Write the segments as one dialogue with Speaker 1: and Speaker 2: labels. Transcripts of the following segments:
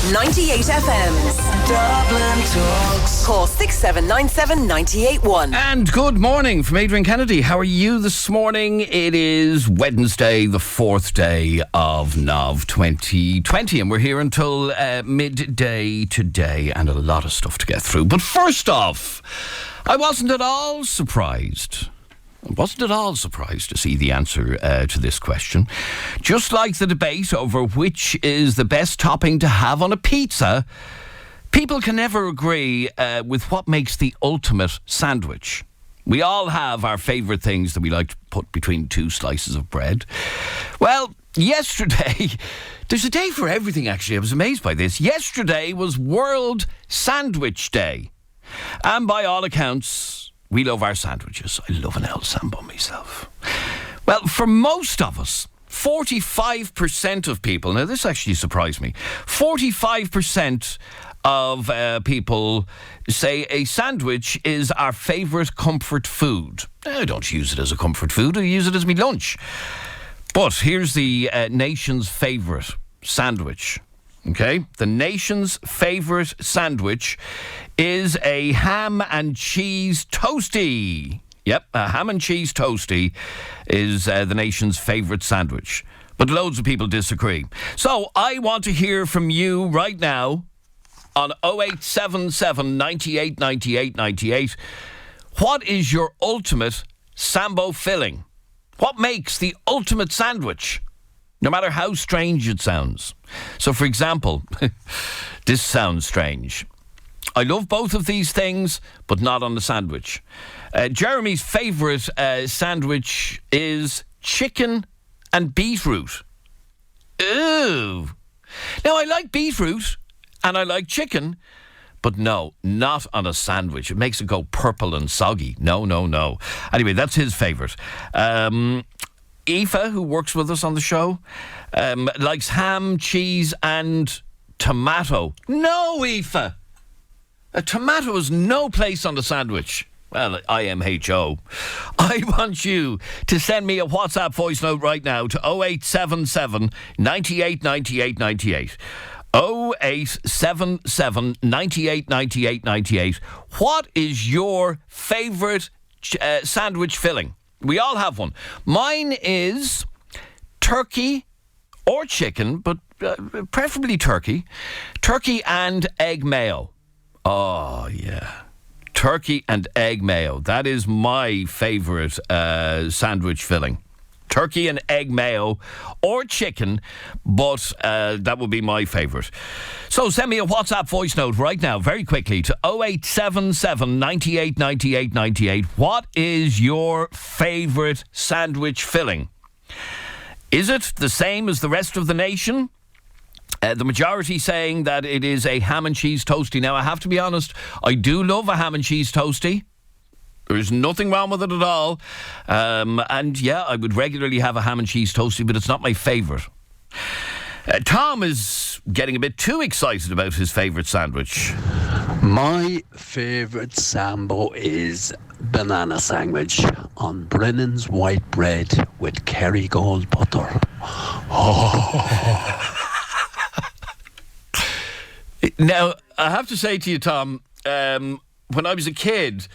Speaker 1: 98 FM's Dublin Talks. Call 6797 981.
Speaker 2: And good morning from Adrian Kennedy. How are you this morning? It is Wednesday, the 4th day of Nov 2020, and we're here until midday today, and a lot of stuff to get through. But first off, I wasn't at all surprised to see the answer to this question. Just like the debate over which is the best topping to have on a pizza, people can never agree with what makes the ultimate sandwich. We all have our favourite things that we like to put between two slices of bread. Well, yesterday, there's a day for everything actually. I was amazed by this. Yesterday was World Sandwich Day. And by all accounts, we love our sandwiches. I love an El Sambo myself. Well, for most of us, 45% of people, now this actually surprised me, 45% of people say a sandwich is our favourite comfort food. I don't use it as a comfort food, I use it as my lunch. But here's the nation's favourite sandwich. Okay, the nation's favourite sandwich is a ham and cheese toastie. Yep, a ham and cheese toastie is the nation's favourite sandwich. But loads of people disagree. So I want to hear from you right now on 0877 98 98 98. What is your ultimate Sambo filling? What makes the ultimate sandwich? No matter how strange it sounds. So, for example, this sounds strange. I love both of these things, but not on the sandwich. Jeremy's favourite sandwich is chicken and beetroot. Ooh. Now, I like beetroot and I like chicken, but no, not on a sandwich. It makes it go purple and soggy. No. Anyway, that's his favourite. Aoife, who works with us on the show, likes ham, cheese and tomato. No, Aoife! A tomato has no place on the sandwich. Well, IMHO. I want you to send me a WhatsApp voice note right now to 0877 98 98 98. 0877 98 98 98. What is your favourite sandwich filling? We all have one. Mine is turkey or chicken, but preferably turkey. Turkey and egg mayo. Oh, yeah. Turkey and egg mayo. That is my favourite sandwich filling. Turkey and egg mayo or chicken, but that would be my favourite. So send me a WhatsApp voice note right now, very quickly, to 0877 98 98 98. What is your favourite sandwich filling? Is it the same as the rest of the nation? The majority saying that it is a ham and cheese toastie. Now, I have to be honest, I do love a ham and cheese toastie. There's nothing wrong with it at all. And yeah, I would regularly have a ham and cheese toastie, but it's not my favourite. Tom is getting a bit too excited about his favourite sandwich.
Speaker 3: My favourite Sambo is banana sandwich on Brennan's white bread with Kerrygold butter. Oh.
Speaker 2: Now, I have to say to you, Tom, when I was a kid,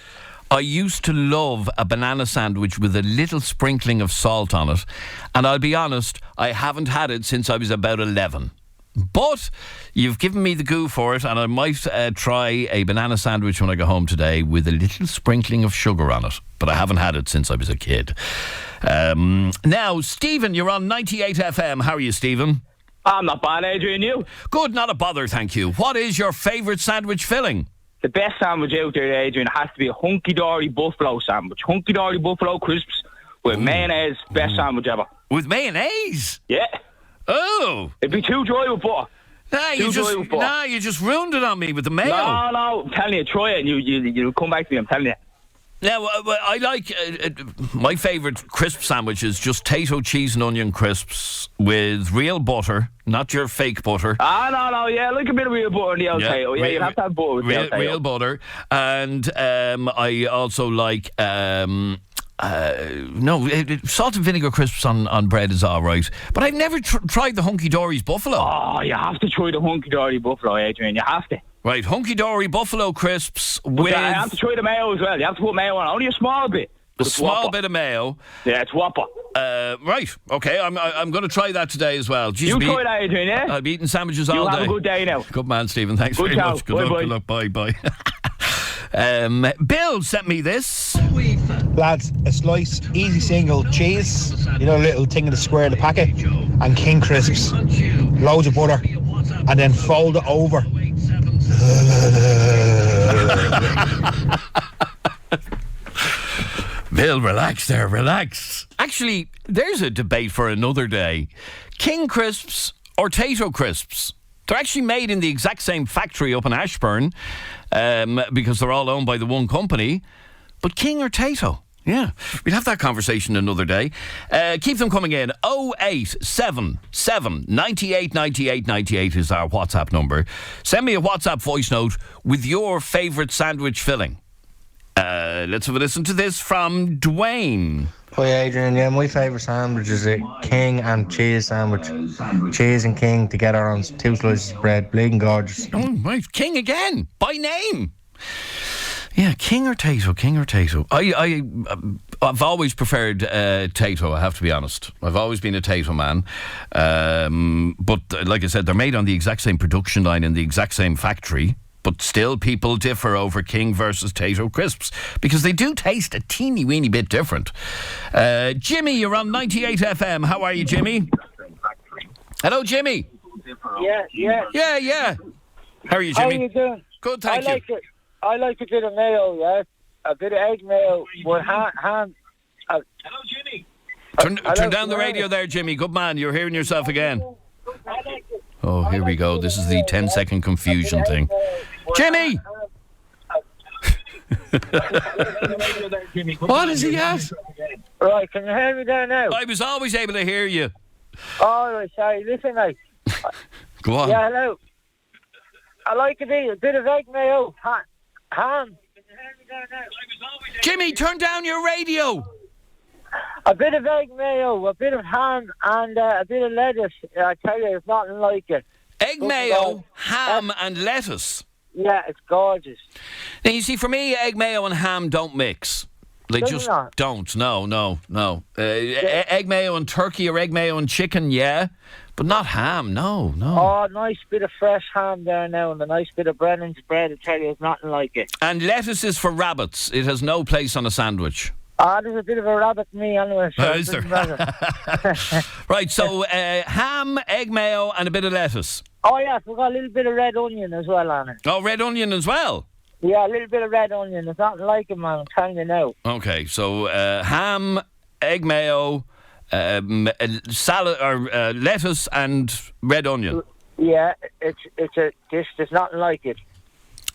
Speaker 2: I used to love a banana sandwich with a little sprinkling of salt on it. And I'll be honest, I haven't had it since I was about 11. But you've given me the go for it, and I might try a banana sandwich when I go home today with a little sprinkling of sugar on it. But I haven't had it since I was a kid. Now, Stephen, you're on 98 FM. How are you, Stephen?
Speaker 4: I'm not bad, Adrian. You?
Speaker 2: Good, not a bother, thank you. What is your favourite sandwich filling?
Speaker 4: The best sandwich out there, Adrian, has to be a hunky-dory buffalo sandwich. Hunky-dory buffalo crisps with mayonnaise. Best sandwich ever.
Speaker 2: With mayonnaise?
Speaker 4: Yeah.
Speaker 2: Oh.
Speaker 4: It'd be too dry with butter.
Speaker 2: You just ruined it on me with the mayo.
Speaker 4: No, I'm telling you, try it and you'll come back to me, I'm telling you.
Speaker 2: Now, I like, my favourite crisp sandwich is just Tato cheese and onion crisps with real butter, not your fake butter.
Speaker 4: No, yeah, like a bit of real butter in the old Tato. Yeah, you have to have butter with the old Tato.
Speaker 2: Real butter. And I also like No, salt and vinegar crisps on bread is all right. But I've never tried the Hunky Dory's Buffalo.
Speaker 4: Oh, you have to try the Hunky Dory Buffalo, Adrian. You have to.
Speaker 2: Right, Hunky Dory Buffalo crisps with...
Speaker 4: You have to try the mayo as well. You have to put mayo on. Only a small bit.
Speaker 2: A small bit of mayo.
Speaker 4: Yeah, it's whopper.
Speaker 2: Right, okay. I'm going to try that today as well. Jeez,
Speaker 4: you try that, Adrian, yeah?
Speaker 2: I'll be eating sandwiches all day.
Speaker 4: You have a good day now.
Speaker 2: Good man, Stephen. Thanks very much. Good luck. Bye. Bill sent me this.
Speaker 5: Lads, a slice, easy single cheese, you know, a little thing in the square of the packet, and King crisps, loads of butter, and then fold it over.
Speaker 2: Bill, relax there, relax. Actually, there's a debate for another day. King crisps or Tato crisps? They're actually made in the exact same factory up in Ashburn, because they're all owned by the one company. But King or Tato? Yeah, we'll have that conversation another day. Keep them coming in. 0877 98 98 98 is our WhatsApp number. Send me a WhatsApp voice note with your favourite sandwich filling. Let's have a listen to this from Dwayne.
Speaker 6: Hi Adrian, yeah, my favourite sandwich is a King and cheese sandwich. Cheese and King together on 2 slices of bread, bleeding gorgeous.
Speaker 2: Oh, right, King again, by name. Yeah, King or Tato, King or Tato. I've always preferred Tato, I have to be honest. I've always been a Tato man. But like I said, they're made on the exact same production line in the exact same factory. But still people differ over King versus Tato crisps because they do taste a teeny weeny bit different. Jimmy, you're on 98 FM. How are you, Jimmy? Hello, Jimmy. Yeah. How are you, Jimmy?
Speaker 7: How are you doing?
Speaker 2: Good, thank you.
Speaker 7: I like a bit of mayo, yeah. A bit of egg mayo with ham.
Speaker 2: Hello, Jimmy. Turn down the radio there, Jimmy. Good man, you're hearing yourself again. Oh, here we go. This is the 10-second confusion thing. Jimmy! What is he at?
Speaker 7: Right, can you hear me there now?
Speaker 2: I was always able to hear you.
Speaker 7: Oh, right, sorry. Listen, mate.
Speaker 2: Go on.
Speaker 7: Yeah, hello. I like a bit of egg mayo. Ham.
Speaker 2: Jimmy, turn down your radio.
Speaker 7: A bit of egg mayo, a bit of ham, and a bit of lettuce. I tell you, it's nothing like it.
Speaker 2: Egg mayo, ham, and lettuce.
Speaker 7: Yeah, it's gorgeous.
Speaker 2: Now, you see, for me, egg mayo and ham don't mix. They just don't. No. Egg mayo and turkey or egg mayo and chicken, yeah. But not ham, no.
Speaker 7: Oh, nice bit of fresh ham there now and a nice bit of Brennan's bread. I tell you, it's nothing like it.
Speaker 2: And lettuce is for rabbits. It has no place on a sandwich.
Speaker 7: There's a bit of a rabbit in me anyway. So
Speaker 2: is there? Right, so ham, egg mayo and a bit of lettuce.
Speaker 7: Oh, yeah, we've got a little bit of red onion as well on it.
Speaker 2: Oh, red onion as well?
Speaker 7: Yeah, a little bit of red onion. It's nothing like it, man. I'm telling you now.
Speaker 2: Okay, so ham, egg mayo, salad or lettuce and red onion.
Speaker 7: Yeah, it's a dish. There's nothing like it.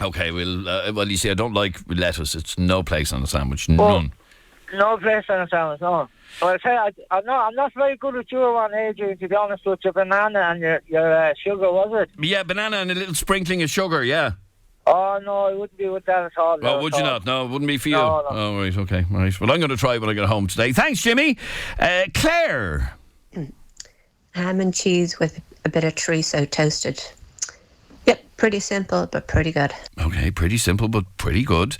Speaker 2: Okay, well, you see, I don't like lettuce. It's no place on a sandwich. None.
Speaker 7: No place on a sandwich, no. Well, I tell you, I'm not very good with your one, Adrian, to be honest with your banana and your sugar, was it?
Speaker 2: Yeah, banana and a little sprinkling of sugar, yeah.
Speaker 7: Oh, no, I wouldn't be with that at all.
Speaker 2: Oh, would you not? No, it wouldn't be for you.
Speaker 7: No.
Speaker 2: Oh, right, okay, right. Well, I'm going to try when I get home today. Thanks, Jimmy. Claire.
Speaker 8: Ham and cheese with a bit of chorizo toasted. Yep, pretty simple, but pretty good.
Speaker 2: Okay, pretty simple, but pretty good.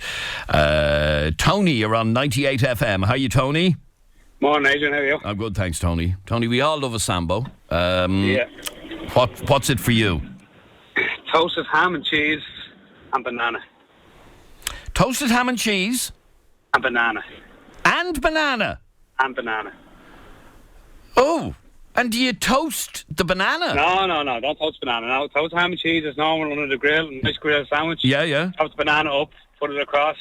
Speaker 2: Tony, you're on 98 FM. How are you, Tony?
Speaker 9: Morning, Adrian. How are you?
Speaker 2: I'm good, thanks, Tony. Tony, we all love a Sambo.
Speaker 9: Yeah.
Speaker 2: What's it for you?
Speaker 9: Toasted ham and cheese and banana.
Speaker 2: Toasted ham and cheese?
Speaker 9: And banana.
Speaker 2: And banana?
Speaker 9: And banana.
Speaker 2: Oh, and do you toast the banana?
Speaker 9: No, don't toast banana. No, toast ham and cheese is normal under the grill, nice grill sandwich.
Speaker 2: Yeah.
Speaker 9: Toast the banana up, put it across.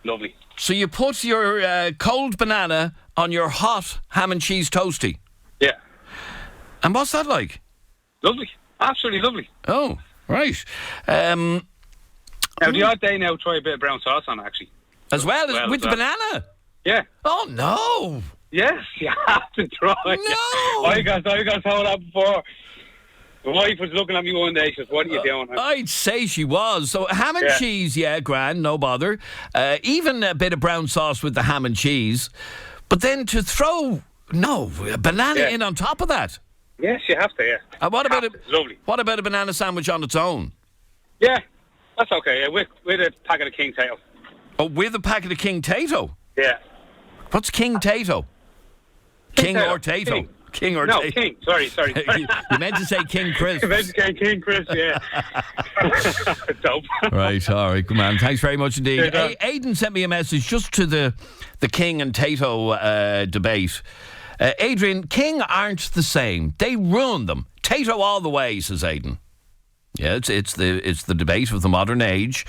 Speaker 9: Lovely.
Speaker 2: So you put your cold banana on your hot ham and cheese toasty?
Speaker 9: Yeah.
Speaker 2: And what's that like?
Speaker 9: Lovely. Absolutely lovely.
Speaker 2: Oh, right.
Speaker 9: Now, the odd day now, try a bit of brown sauce on it, actually.
Speaker 2: As well as with the banana?
Speaker 9: Yeah.
Speaker 2: Oh, no.
Speaker 9: Yes, you have to try.
Speaker 2: No.
Speaker 9: I got told that before. The wife was looking at me one day. She says, "What are you doing?"
Speaker 2: I'd say she was. So ham and cheese, grand, no bother. Even a bit of brown sauce with the ham and cheese. But then to throw a banana in on top of that.
Speaker 9: Yes, you have to. Yeah.
Speaker 2: What about
Speaker 9: lovely?
Speaker 2: What about a banana sandwich on its own?
Speaker 9: Yeah, that's okay. Yeah, with a packet of King Tato.
Speaker 2: Oh, with a packet of King Tato?
Speaker 9: Yeah.
Speaker 2: What's King Tato? King or Tato? King or Tato?
Speaker 9: No, King. Sorry.
Speaker 2: You meant to say King Crisp.
Speaker 9: I meant to say King Crisp, yeah. Dope.
Speaker 2: Right, all right, good man. Thanks very much indeed. Aidan sent me a message just to the King and Tato debate. Adrian, King aren't the same. They ruin them. Tato all the way, says Aidan. Yeah, it's the debate of the modern age.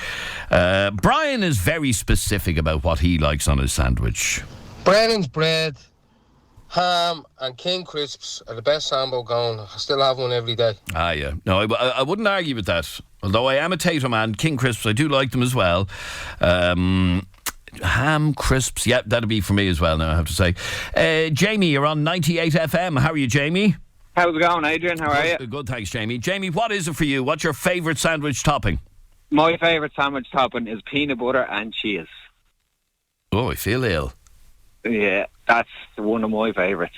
Speaker 2: Brian is very specific about what he likes on his sandwich.
Speaker 6: Brennan's bread, ham and King Crisps are the best sambo going. I still have one every day.
Speaker 2: Ah, yeah. No, I wouldn't argue with that. Although I am a Tato man, King Crisps, I do like them as well. Ham, crisps, yeah, that'd be for me as well now, I have to say. Jamie, you're on 98 FM. How are you, Jamie?
Speaker 10: How's it going, Adrian? How are you?
Speaker 2: Good, thanks, Jamie. Jamie, what is it for you? What's your favourite sandwich topping?
Speaker 10: My favourite sandwich topping is peanut butter and cheese.
Speaker 2: Oh, I feel ill.
Speaker 10: Yeah, that's one of my favourites.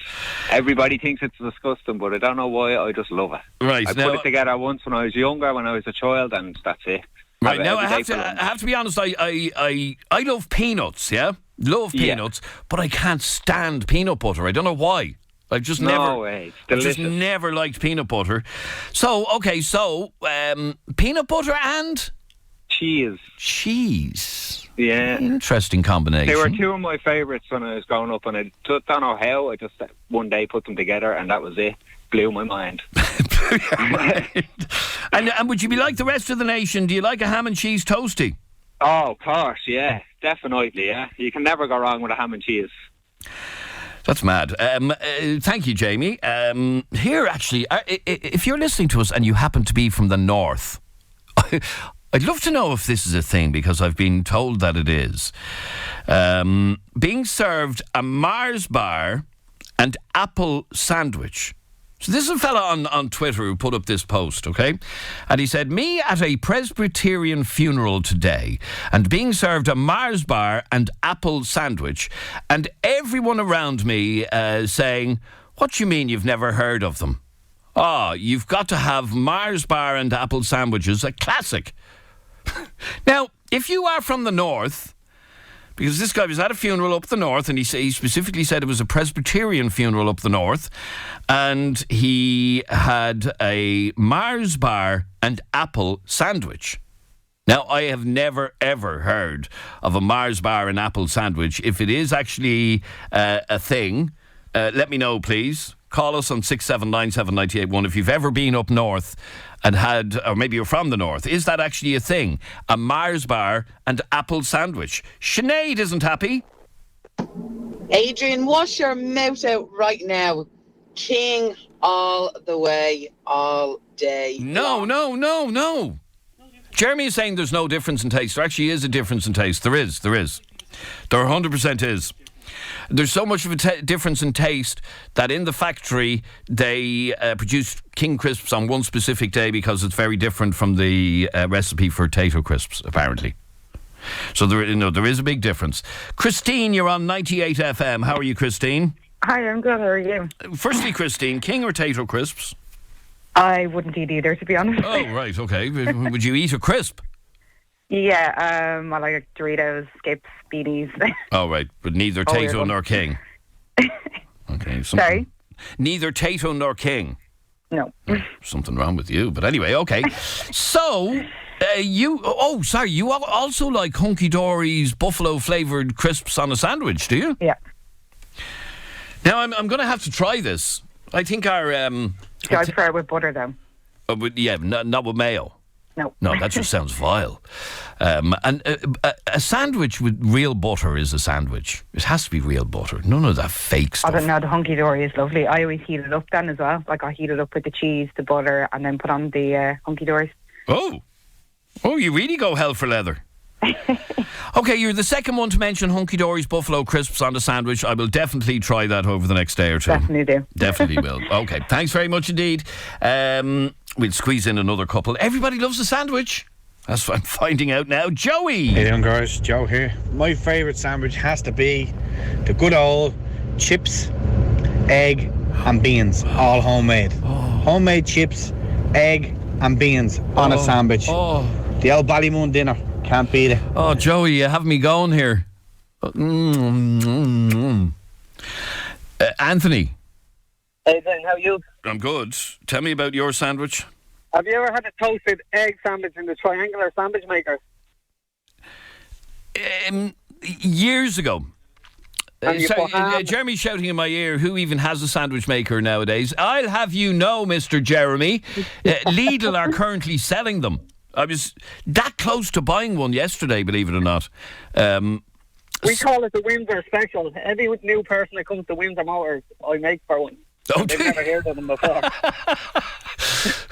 Speaker 10: Everybody thinks it's disgusting, but I don't know why, I just love it.
Speaker 2: Right.
Speaker 10: I put it together once when I was younger, when I was a child, and that's it.
Speaker 2: Right, now I have to be honest, I love peanuts, yeah? Love peanuts, but I can't stand peanut butter. I don't know why. I've just never liked peanut butter. So, peanut butter and? Cheese.
Speaker 10: Yeah.
Speaker 2: Interesting combination.
Speaker 10: They were two of my favourites when I was growing up, and I don't know how, I just one day put them together, and that was it. Blew my mind.
Speaker 2: And would you be like the rest of the nation? Do you like a ham and cheese toastie?
Speaker 10: Oh, of course, yeah. Definitely, yeah. You can never go wrong with a ham and cheese.
Speaker 2: That's mad. Thank you, Jamie. Here, actually, if you're listening to us and you happen to be from the north, I'd love to know if this is a thing, because I've been told that it is. Being served a Mars bar and apple sandwich. So this is a fella on Twitter who put up this post, okay? And he said, me at a Presbyterian funeral today and being served a Mars bar and apple sandwich and everyone around me saying, what do you mean you've never heard of them? You've got to have Mars bar and apple sandwiches, a classic. Now, if you are from the north, because this guy was at a funeral up the north, and he specifically said it was a Presbyterian funeral up the north, and he had a Mars bar and apple sandwich. Now, I have never, ever heard of a Mars bar and apple sandwich. If it is actually a thing, let me know, please. Call us on 6797981 if you've ever been up north and had, or maybe you're from the north. Is that actually a thing? A Mars bar and apple sandwich. Sinead isn't happy.
Speaker 11: Adrian, wash your mouth out right now. King all the way, all day.
Speaker 2: No. Jeremy is saying there's no difference in taste. There actually is a difference in taste. There is. There 100% is. There's so much of a difference in taste that in the factory they produce King Crisps on one specific day because it's very different from the recipe for Tato Crisps, apparently. So there is a big difference. Christine, you're on 98 FM. How are you, Christine?
Speaker 12: Hi, I'm good. How are you?
Speaker 2: Firstly, Christine, King or Tato Crisps?
Speaker 12: I wouldn't eat either, to be honest.
Speaker 2: Oh, right, okay. Would you eat a crisp?
Speaker 12: Yeah, I like Doritos, Skips, Beanies.
Speaker 2: Oh, right, but neither Tato nor King. Okay.
Speaker 12: Sorry?
Speaker 2: Neither Tato nor King.
Speaker 12: No.
Speaker 2: Something wrong with you, but anyway, okay. So, you also like Hunky Dory's buffalo flavoured crisps on a sandwich, do you?
Speaker 12: Yeah.
Speaker 2: Now, I'm going to have to try this. I think our...
Speaker 12: I prefer it with butter, though.
Speaker 2: Not with mayo.
Speaker 12: No,
Speaker 2: that just sounds vile. And a sandwich with real butter is a sandwich. It has to be real butter. None of that fake stuff.
Speaker 12: I don't know, the Hunky Dory is lovely. I always heat it up then as well. Like I heat it up with the cheese, the butter, and then put on the Hunky Dories.
Speaker 2: Oh, you really go hell for leather. Okay, you're the second one to mention Hunky Dory's Buffalo Crisps on the sandwich. I will definitely try that over the next day or two.
Speaker 12: Definitely do.
Speaker 2: Definitely will. Okay, thanks very much indeed. We'll squeeze in another couple. Everybody loves a sandwich. That's what I'm finding out now. Joey!
Speaker 5: Hey doing, guys? Joe here. My favourite sandwich has to be the good old chips, egg and beans, all homemade. Homemade chips, egg and beans on a sandwich. The old Ballymoon dinner. Can't beat it.
Speaker 2: Oh, Joey, you have me going here. Anthony.
Speaker 13: Adrian, how are you?
Speaker 2: I'm good. Tell me about your sandwich.
Speaker 13: Have you ever had a toasted egg sandwich in the triangular sandwich maker?
Speaker 2: Years ago.
Speaker 13: And you put ham-
Speaker 2: Jeremy's shouting in my ear, who even has a sandwich maker nowadays? I'll have you know, Mr. Jeremy, Lidl are currently selling them. I was that close to buying one yesterday, believe it or not.
Speaker 13: We call it the Windsor Special. Every new person that comes to Windsor Motors, I make for one. They've never heard of them before.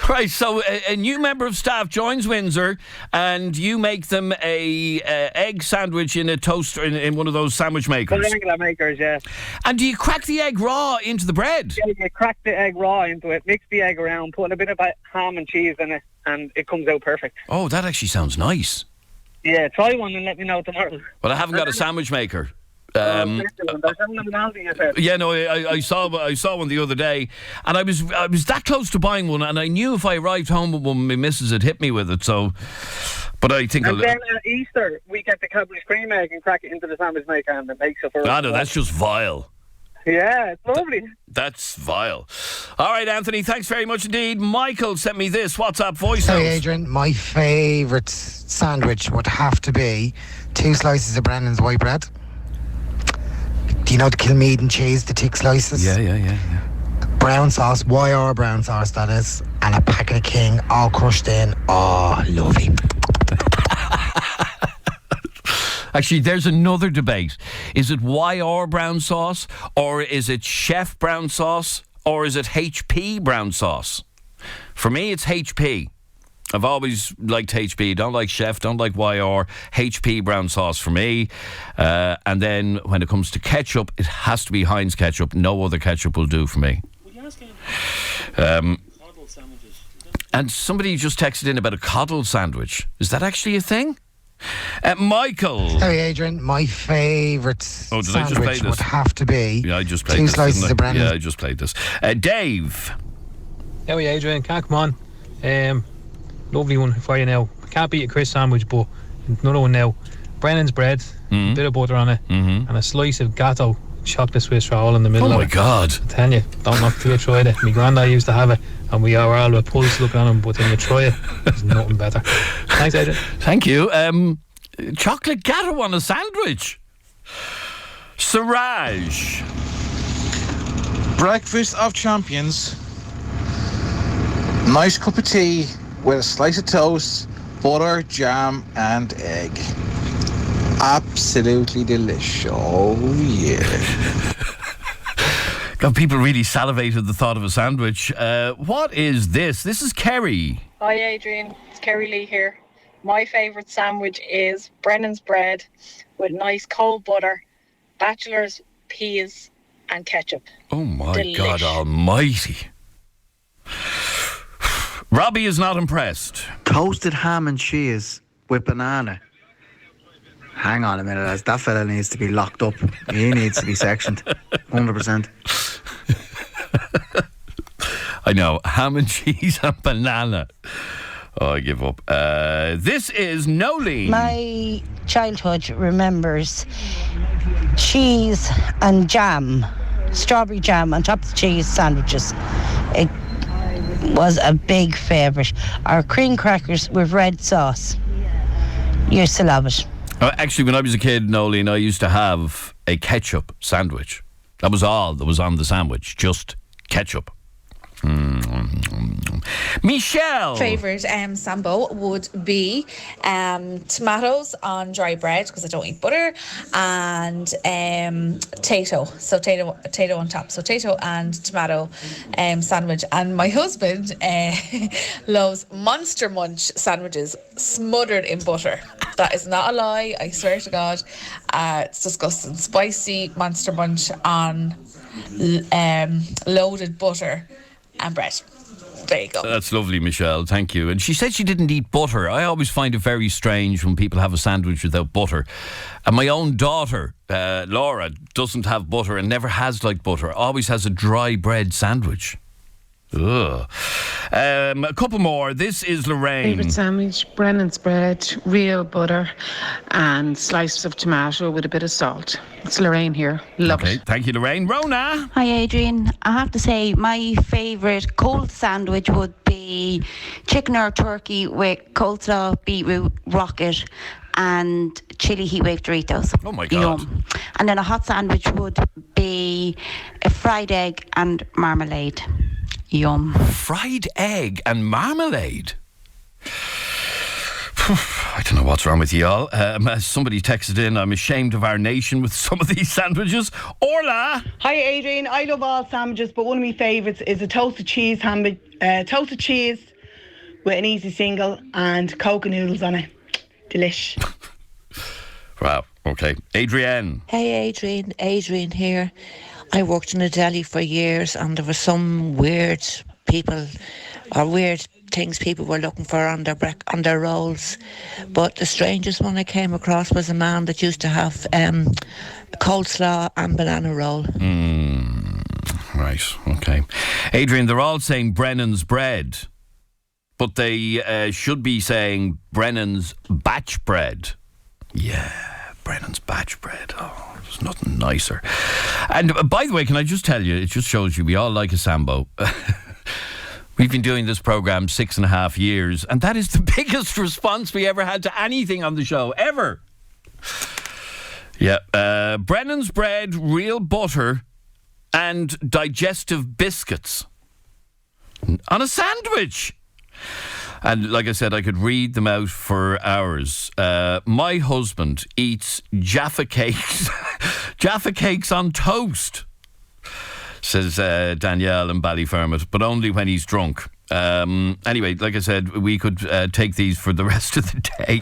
Speaker 2: Right, so a new member of staff joins Windsor and you make them a egg sandwich in a toaster, in one of those sandwich makers.
Speaker 13: Triangular makers, yeah.
Speaker 2: And do you crack the egg raw into the bread?
Speaker 13: Yeah, you crack the egg raw into it, mix the egg around, put a bit of ham and cheese in it, and it comes out perfect.
Speaker 2: Oh, that actually sounds nice.
Speaker 13: Yeah, try one and let me know tomorrow.
Speaker 2: Well, I haven't got a sandwich maker.
Speaker 13: Yeah, no,
Speaker 2: I saw one the other day, and I was that close to buying one, and I knew if I arrived home with one, my missus had hit me with it. So, but I think.
Speaker 13: And then at Easter, we get the Cadbury's cream egg and crack it into the sandwich maker, and it makes it for.
Speaker 2: No, that's just vile.
Speaker 13: Yeah, it's lovely.
Speaker 2: That's vile. All right, Anthony, thanks very much indeed. Michael sent me this WhatsApp voice note.
Speaker 14: Hey, Adrian, my favourite sandwich would have to be 2 slices of Brennan's white bread. Do you know the Kilmeaden cheese, the thick slices?
Speaker 2: Yeah.
Speaker 14: Brown sauce, YR brown sauce that is, and a packet of King all crushed in. Oh, lovely.
Speaker 2: Actually, there's another debate. Is it YR brown sauce, or is it Chef brown sauce, or is it HP brown sauce? For me, it's HP. I've always liked HP. Don't like Chef, don't like YR. HP brown sauce for me. And then when it comes to ketchup, it has to be Heinz ketchup. No other ketchup will do for me. And somebody just texted in about a coddle sandwich. Is that actually a thing? Michael.
Speaker 14: Hey, Adrian, my favourite sandwich would have to be
Speaker 2: I just played
Speaker 14: 2
Speaker 2: this,
Speaker 14: slices of Brennan's.
Speaker 2: Yeah, I just played this. Dave.
Speaker 15: Hey, Adrian, can't come on. Lovely one for you now. Can't beat a crisp sandwich, but another one now. Brennan's bread, a bit of butter on it, and a slice of gatto chocolate Swiss roll in the middle of it.
Speaker 2: Oh my God.
Speaker 15: I tell you, don't knock till you tried it. My granddad used to have it, and we are all with pulse looking on him, but when you try it, there's nothing better. Thanks, Adrian.
Speaker 2: Thank you. Chocolate gatto on a sandwich. Siraj.
Speaker 16: Breakfast of champions. Nice cup of tea with a slice of toast, butter, jam and egg. Absolutely delicious. Oh yeah.
Speaker 2: God, people really salivated at the thought of a sandwich. What is this? This is Kerry.
Speaker 17: Hi Adrian, it's Kerry Lee here. My favourite sandwich is Brennan's bread with nice cold butter, bachelor's peas and ketchup.
Speaker 2: Oh my God almighty. Robbie is not impressed.
Speaker 18: Toasted ham and cheese with banana. Hang on a minute, that fella needs to be locked up. He needs to be sectioned. 100%.
Speaker 2: I know, ham and cheese and banana. Oh, I give up. This is Nolene.
Speaker 19: My childhood remembers cheese and jam, strawberry jam on top of the cheese sandwiches. It was a big favourite. Our cream crackers with red sauce. Used to love it.
Speaker 2: Actually, when I was a kid, Nolene, I used to have a ketchup sandwich. That was all that was on the sandwich, just ketchup. Michelle.
Speaker 20: Favourite sambo would be tomatoes on dry bread, because I don't eat butter, and tato. So tato on top. So tato and tomato sandwich. And my husband loves Monster Munch sandwiches smothered in butter. That is not a lie, I swear to God. It's disgusting. Spicy Monster Munch on loaded butter and bread. There you go.
Speaker 2: That's lovely, Michelle. Thank you. And she said she didn't eat butter. I always find it very strange when people have a sandwich without butter. And my own daughter, Laura, doesn't have butter and never has liked butter. Always has a dry bread sandwich. Ugh. A couple more. This is Lorraine.
Speaker 21: Favourite sandwich, Brennan's bread, real butter and slices of tomato with a bit of salt. It's Lorraine here. Love it.
Speaker 2: Thank you, Lorraine. Rona.
Speaker 22: Hi, Adrian. I have to say my favourite cold sandwich would be chicken or turkey with coleslaw, beetroot, rocket and chili heat wave Doritos.
Speaker 2: Oh my God.
Speaker 22: Yum. And then a hot sandwich would be a fried egg and marmalade. Yum.
Speaker 2: Fried egg and marmalade? I don't know what's wrong with y'all. Somebody texted in, I'm ashamed of our nation with some of these sandwiches. Orla!
Speaker 23: Hi Adrian, I love all sandwiches, but one of my favourites is a toasted cheese toasted cheese with an easy single and Coke and noodles on it. Delish.
Speaker 2: Wow, okay. Adrian.
Speaker 24: Hey Adrian here. I worked in a deli for years and there were some weird people or weird things people were looking for on their rolls. But the strangest one I came across was a man that used to have coleslaw and banana roll.
Speaker 2: Right, okay. Adrian, they're all saying Brennan's bread, but they should be saying Brennan's batch bread. Yeah, Brennan's batch bread. Oh, there's nothing nicer. And by the way, can I just tell you, it just shows you we all like a Sambo. We've been doing this programme 6.5 years, and that is the biggest response we ever had to anything on the show, ever. Yeah, Brennan's bread, real butter, and digestive biscuits on a sandwich. And like I said, I could read them out for hours. My husband eats Jaffa cakes, Jaffa cakes on toast, says Danielle in Ballyfermot, but only when he's drunk. Anyway, like I said, we could take these for the rest of the day.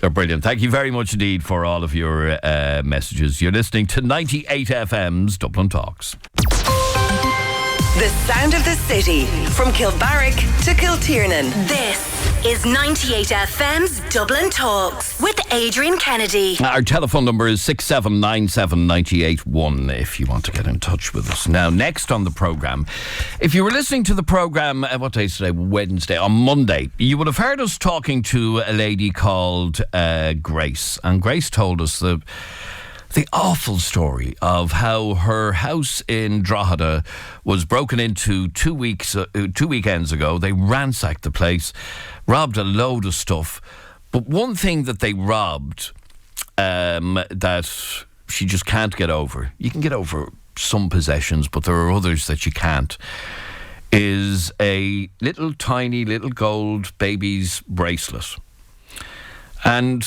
Speaker 2: They're brilliant. Thank you very much indeed for all of your messages. You're listening to 98 FM's Dublin Talks.
Speaker 1: The sound of the city, from Kilbarrack to Kiltiernan.
Speaker 25: This is 98 FM's Dublin Talks with Adrian Kennedy.
Speaker 2: Our telephone number is 6797981 if you want to get in touch with us. Now, next on the programme, if you were listening to the programme, what day is today? Wednesday, on Monday, you would have heard us talking to a lady called Grace. And Grace told us the awful story of how her house in Drogheda was broken into 2 weekends ago. They ransacked the place, robbed a load of stuff. But one thing that they robbed that she just can't get over, you can get over some possessions, but there are others that you can't, is a tiny little gold baby's bracelet. And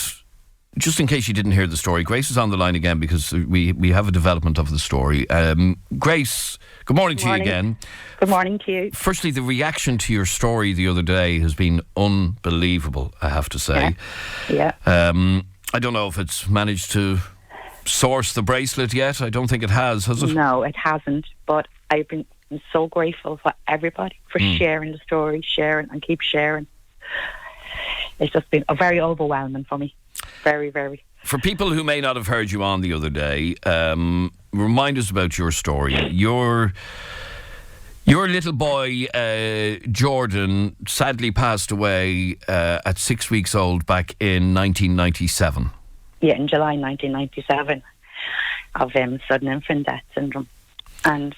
Speaker 2: just in case you didn't hear the story, Grace is on the line again because we have a development of the story. Grace, good morning to you again.
Speaker 12: Good morning to you.
Speaker 2: Firstly, the reaction to your story the other day has been unbelievable, I have to say.
Speaker 12: Yeah.
Speaker 2: I don't know if it's managed to source the bracelet yet. I don't think it has it?
Speaker 12: No, it hasn't. But I'm so grateful for everybody for sharing the story, sharing and keep sharing. It's just been very overwhelming for me. Very, very.
Speaker 2: For people who may not have heard you on the other day, remind us about your story. Your little boy, Jordan, sadly passed away at 6 weeks old back in 1997.
Speaker 12: Yeah, in July 1997 of sudden infant death syndrome. And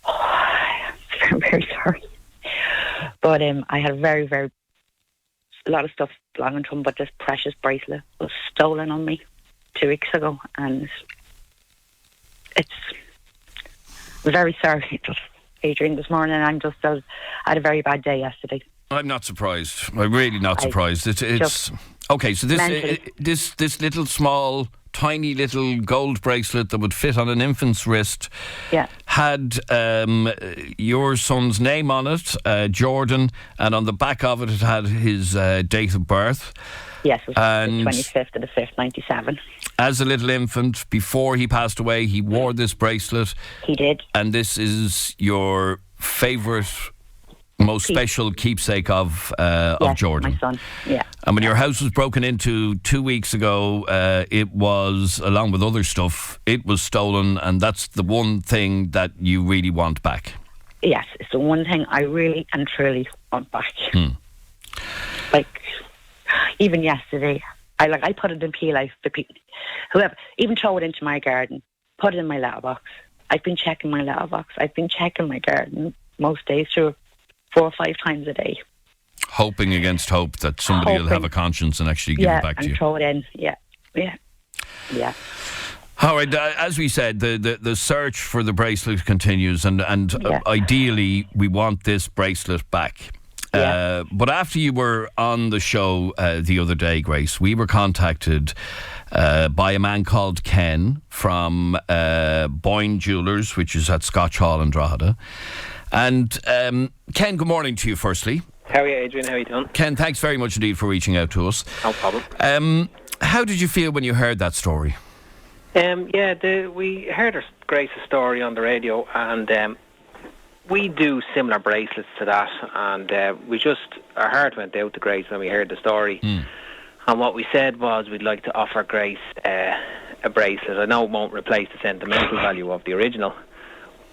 Speaker 12: I'm very sorry. But I had a lot of stuff belonging to him, but this precious bracelet was stolen on me 2 weeks ago, and it's very sorry. Adrian, this morning. I had a very bad day yesterday.
Speaker 2: I'm not surprised. I'm really not surprised. It's okay. So this little small, tiny little gold bracelet that would fit on an infant's wrist had your son's name on it, Jordan, and on the back of it had his date of birth.
Speaker 12: Yes, it was the 25th of the 5th, 97.
Speaker 2: As a little infant, before he passed away, he wore this bracelet.
Speaker 12: He did.
Speaker 2: And this is your favourite, most special keepsake of Jordan.
Speaker 12: My son, yeah.
Speaker 2: And when your house was broken into 2 weeks ago, it was, along with other stuff, it was stolen, and that's the one thing that you really want back.
Speaker 12: Yes, it's the one thing I really and truly want back. Even yesterday, I put it in peel out for people, whoever, even throw it into my garden, put it in my letterbox. I've been checking my letterbox. I've been checking my garden most days through 4 or 5 times a day.
Speaker 2: Hoping against hope that somebody will have a conscience and actually give it back to you.
Speaker 12: Yeah, and throw it in. Yeah.
Speaker 2: All right, as we said, the search for the bracelet continues, and ideally we want this bracelet back. But after you were on the show the other day, Grace, we were contacted by a man called Ken from Boyne Jewellers, which is at Scotch Hall in Drogheda. And Ken, good morning to you firstly.
Speaker 3: How are you, Adrian? How are you doing?
Speaker 2: Ken, thanks very much indeed for reaching out to us.
Speaker 3: No problem.
Speaker 2: How did you feel when you heard that story?
Speaker 3: We heard Grace's story on the radio, and we do similar bracelets to that, and our heart went out to Grace when we heard the story. And what we said was we'd like to offer Grace a bracelet. I know it won't replace the sentimental value of the original,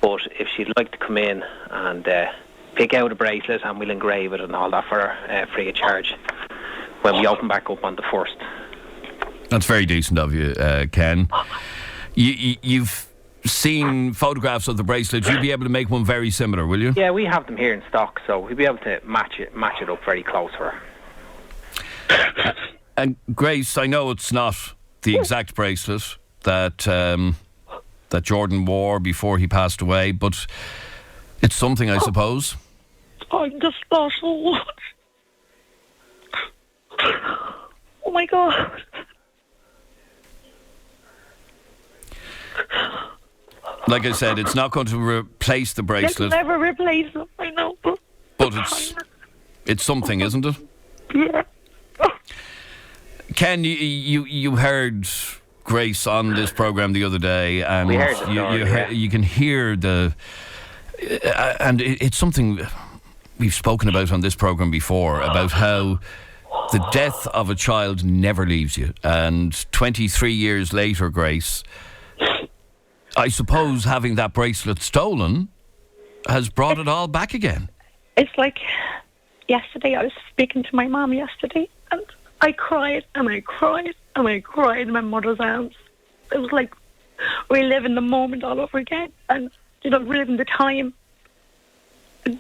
Speaker 3: but if she'd like to come in and pick out a bracelet, and we'll engrave it and all that for her free of charge when we open back up on the 1st.
Speaker 2: That's very decent of you, Ken. You've seen photographs of the bracelet. You'll be able to make one very similar, will you?
Speaker 3: Yeah, we have them here in stock, so we'll be able to match it up very close for her.
Speaker 2: And Grace, I know it's not the exact bracelet that Jordan wore before he passed away, but it's something, I suppose.
Speaker 12: I just lost so much. Oh my God.
Speaker 2: Like I said, it's not going to replace the bracelet.
Speaker 12: It'll never replace them, I know.
Speaker 2: But it's something, isn't it?
Speaker 12: Yeah.
Speaker 2: Ken, you heard Grace on this programme the other day, and
Speaker 3: we heard the story,
Speaker 2: you can hear and it's something we've spoken about on this programme before, about how the death of a child never leaves you. And 23 years later, Grace, I suppose having that bracelet stolen has brought it all back again.
Speaker 12: It's like yesterday, I was speaking to my mum yesterday, and I cried and I cried and I cried in my mother's arms. It was like reliving the moment all over again, and reliving the time. And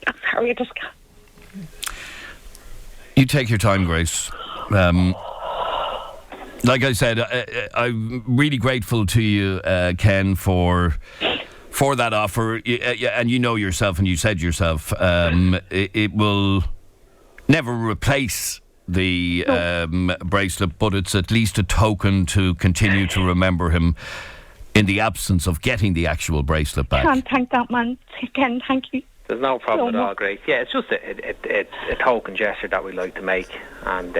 Speaker 12: that's how you just can't.
Speaker 2: You take your time, Grace. Like I said, I'm really grateful to you, Ken, for that offer. And you know yourself, and you said yourself, it will never replace the bracelet, but it's at least a token to continue to remember him in the absence of getting the actual bracelet back.
Speaker 12: I can't thank that man. Ken, thank you.
Speaker 3: There's no problem at all, Grace. Yeah, it's just a token gesture that we like to make, and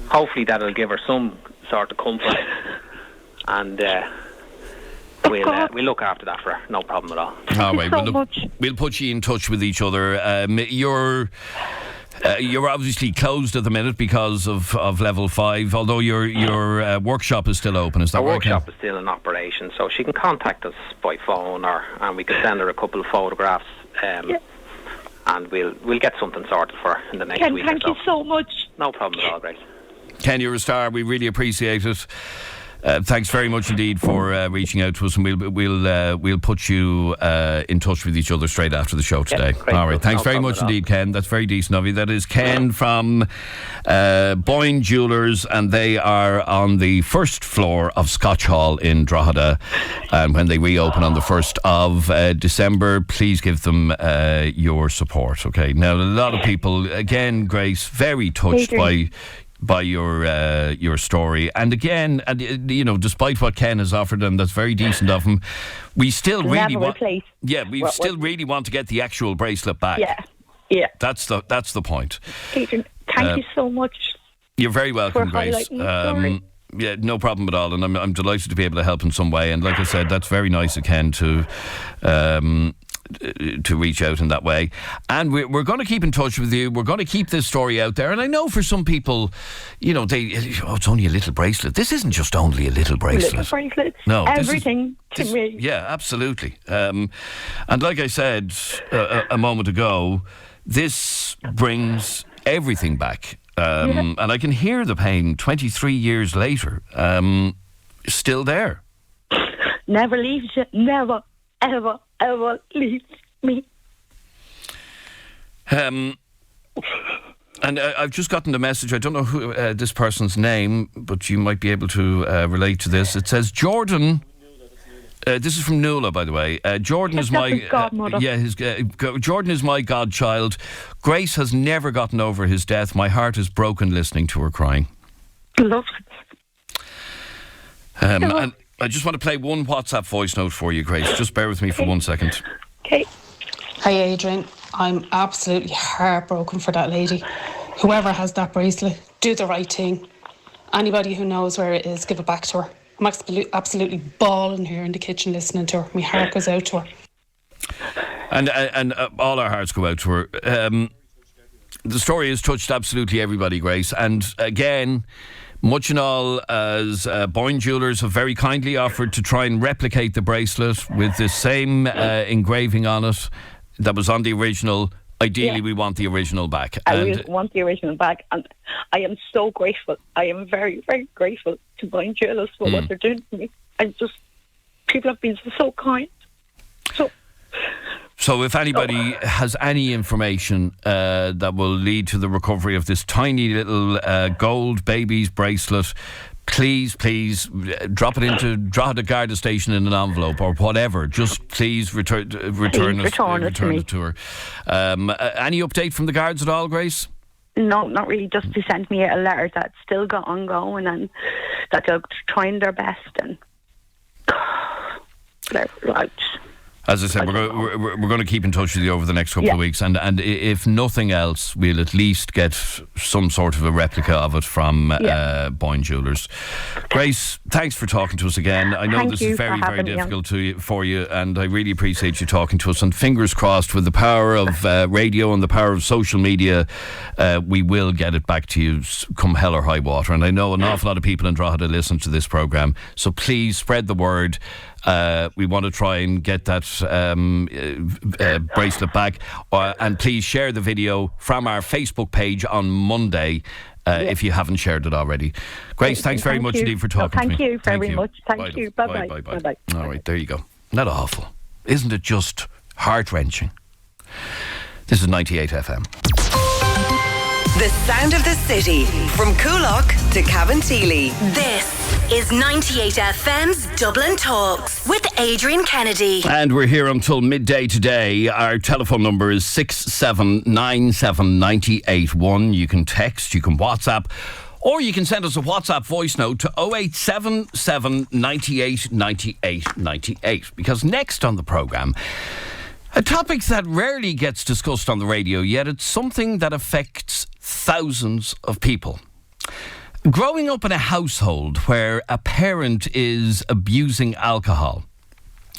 Speaker 3: hopefully that'll give her some sort of comfort, and we'll look after that for her. No problem at all.
Speaker 2: All right, we'll put you in touch with each other. You're obviously closed at the minute because of level 5, although your workshop is still open. Is that right?
Speaker 3: Our workshop is still in operation, so she can contact us by phone, and we can send her a couple of photographs, and we'll get something sorted for her in the next week or so.
Speaker 12: Thank you so much.
Speaker 3: No problem at all, Grace.
Speaker 2: Ken, you're a star. We really appreciate it. Thanks very much indeed for reaching out to us, and we'll put you in touch with each other straight after the show today. All right, thanks very much indeed, Ken. That's very decent of you. That is Ken from Boyne Jewellers, and they are on the first floor of Scotch Hall in Drogheda. And when they reopen on the 1st of December, please give them your support. Okay. Now, a lot of people, again, Grace, very touched by your story, and again, despite what Ken has offered, and that's very decent of him, we still really want. Really want to get the actual bracelet back.
Speaker 12: Yeah.
Speaker 2: That's the point.
Speaker 12: Adrian, thank you so much.
Speaker 2: You're very welcome,
Speaker 12: for
Speaker 2: Grace.
Speaker 12: highlighting the story.
Speaker 2: Yeah, no problem at all, and I'm delighted to be able to help in some way. And like I said, that's very nice of Ken to reach out in that way. And we're going to keep in touch with you. We're going to keep this story out there. And I know for some people, it's only a little bracelet. This isn't just only a little bracelet.
Speaker 12: Little bracelet.
Speaker 2: No,
Speaker 12: everything to me.
Speaker 2: Yeah, absolutely. And like I said a moment ago, this brings everything back. And I can hear the pain 23 years later. Still there.
Speaker 12: Never leaves you. Never, ever, ever leaves me.
Speaker 2: And I've just gotten the message. I don't know who this person's name, but you might be able to relate to this. It says, Jordan... this is from Nuala, by the way. Jordan is my
Speaker 12: godmother.
Speaker 2: Jordan is my godchild. Grace has never gotten over his death. My heart is broken listening to her crying.
Speaker 12: Love it.
Speaker 2: And I just want to play one WhatsApp voice note for you, Grace. Just bear with me for 1 second.
Speaker 12: Okay.
Speaker 4: Hi, Adrian. I'm absolutely heartbroken for that lady. Whoever has that bracelet, do the right thing. Anybody who knows where it is, give it back to her. I'm absolutely bawling here in the kitchen listening to her. My heart goes out to her.
Speaker 2: And all our hearts go out to her. The story has touched absolutely everybody, Grace. And again, much and all, as Boyne Jewellers have very kindly offered to try and replicate the bracelet with the same engraving on it that was on the original. Ideally, we want the original back.
Speaker 12: I want the original back, and I am so grateful. I am very, very grateful to Boyne Jewellers for what they're doing for me. People have been so kind.
Speaker 2: So if anybody has any information that will lead to the recovery of this tiny little gold baby's bracelet, please drop it into Drogheda Garda Station in an envelope or whatever. Just please return it to her. Any update from the guards at all, Grace?
Speaker 12: No, not really. Just to send me a letter that's still ongoing and that they're trying their best. And right.
Speaker 2: As I said, we're going to keep in touch with you over the next couple of weeks, and if nothing else, we'll at least get some sort of a replica of it from Boyne Jewellers. Grace, thanks for talking to us again. I know this is very, very difficult for you, and I really appreciate you talking to us. And fingers crossed, with the power of radio and the power of social media, we will get it back to you come hell or high water. And I know an awful lot of people in Drogheda listen to this programme, so please spread the word. We want to try and get that bracelet back, and please share the video from our Facebook page on Monday if you haven't shared it already. Grace, thanks very much indeed for talking to me.
Speaker 12: Thank you very much. Thank you. Bye bye.
Speaker 2: All right, there you go. Not awful. Isn't it just heart-wrenching? This is 98 FM.
Speaker 1: The sound of the city, from Coolock to Cabinteely.
Speaker 25: This is 98 FM's Dublin Talks with Adrian Kennedy.
Speaker 2: And we're here until midday today. Our telephone number is 6797981. You can text, you can WhatsApp, or you can send us a WhatsApp voice note to 0877 98 98 98. Because next on the programme, a topic that rarely gets discussed on the radio, yet it's something that affects thousands of people. Growing up in a household where a parent is abusing alcohol.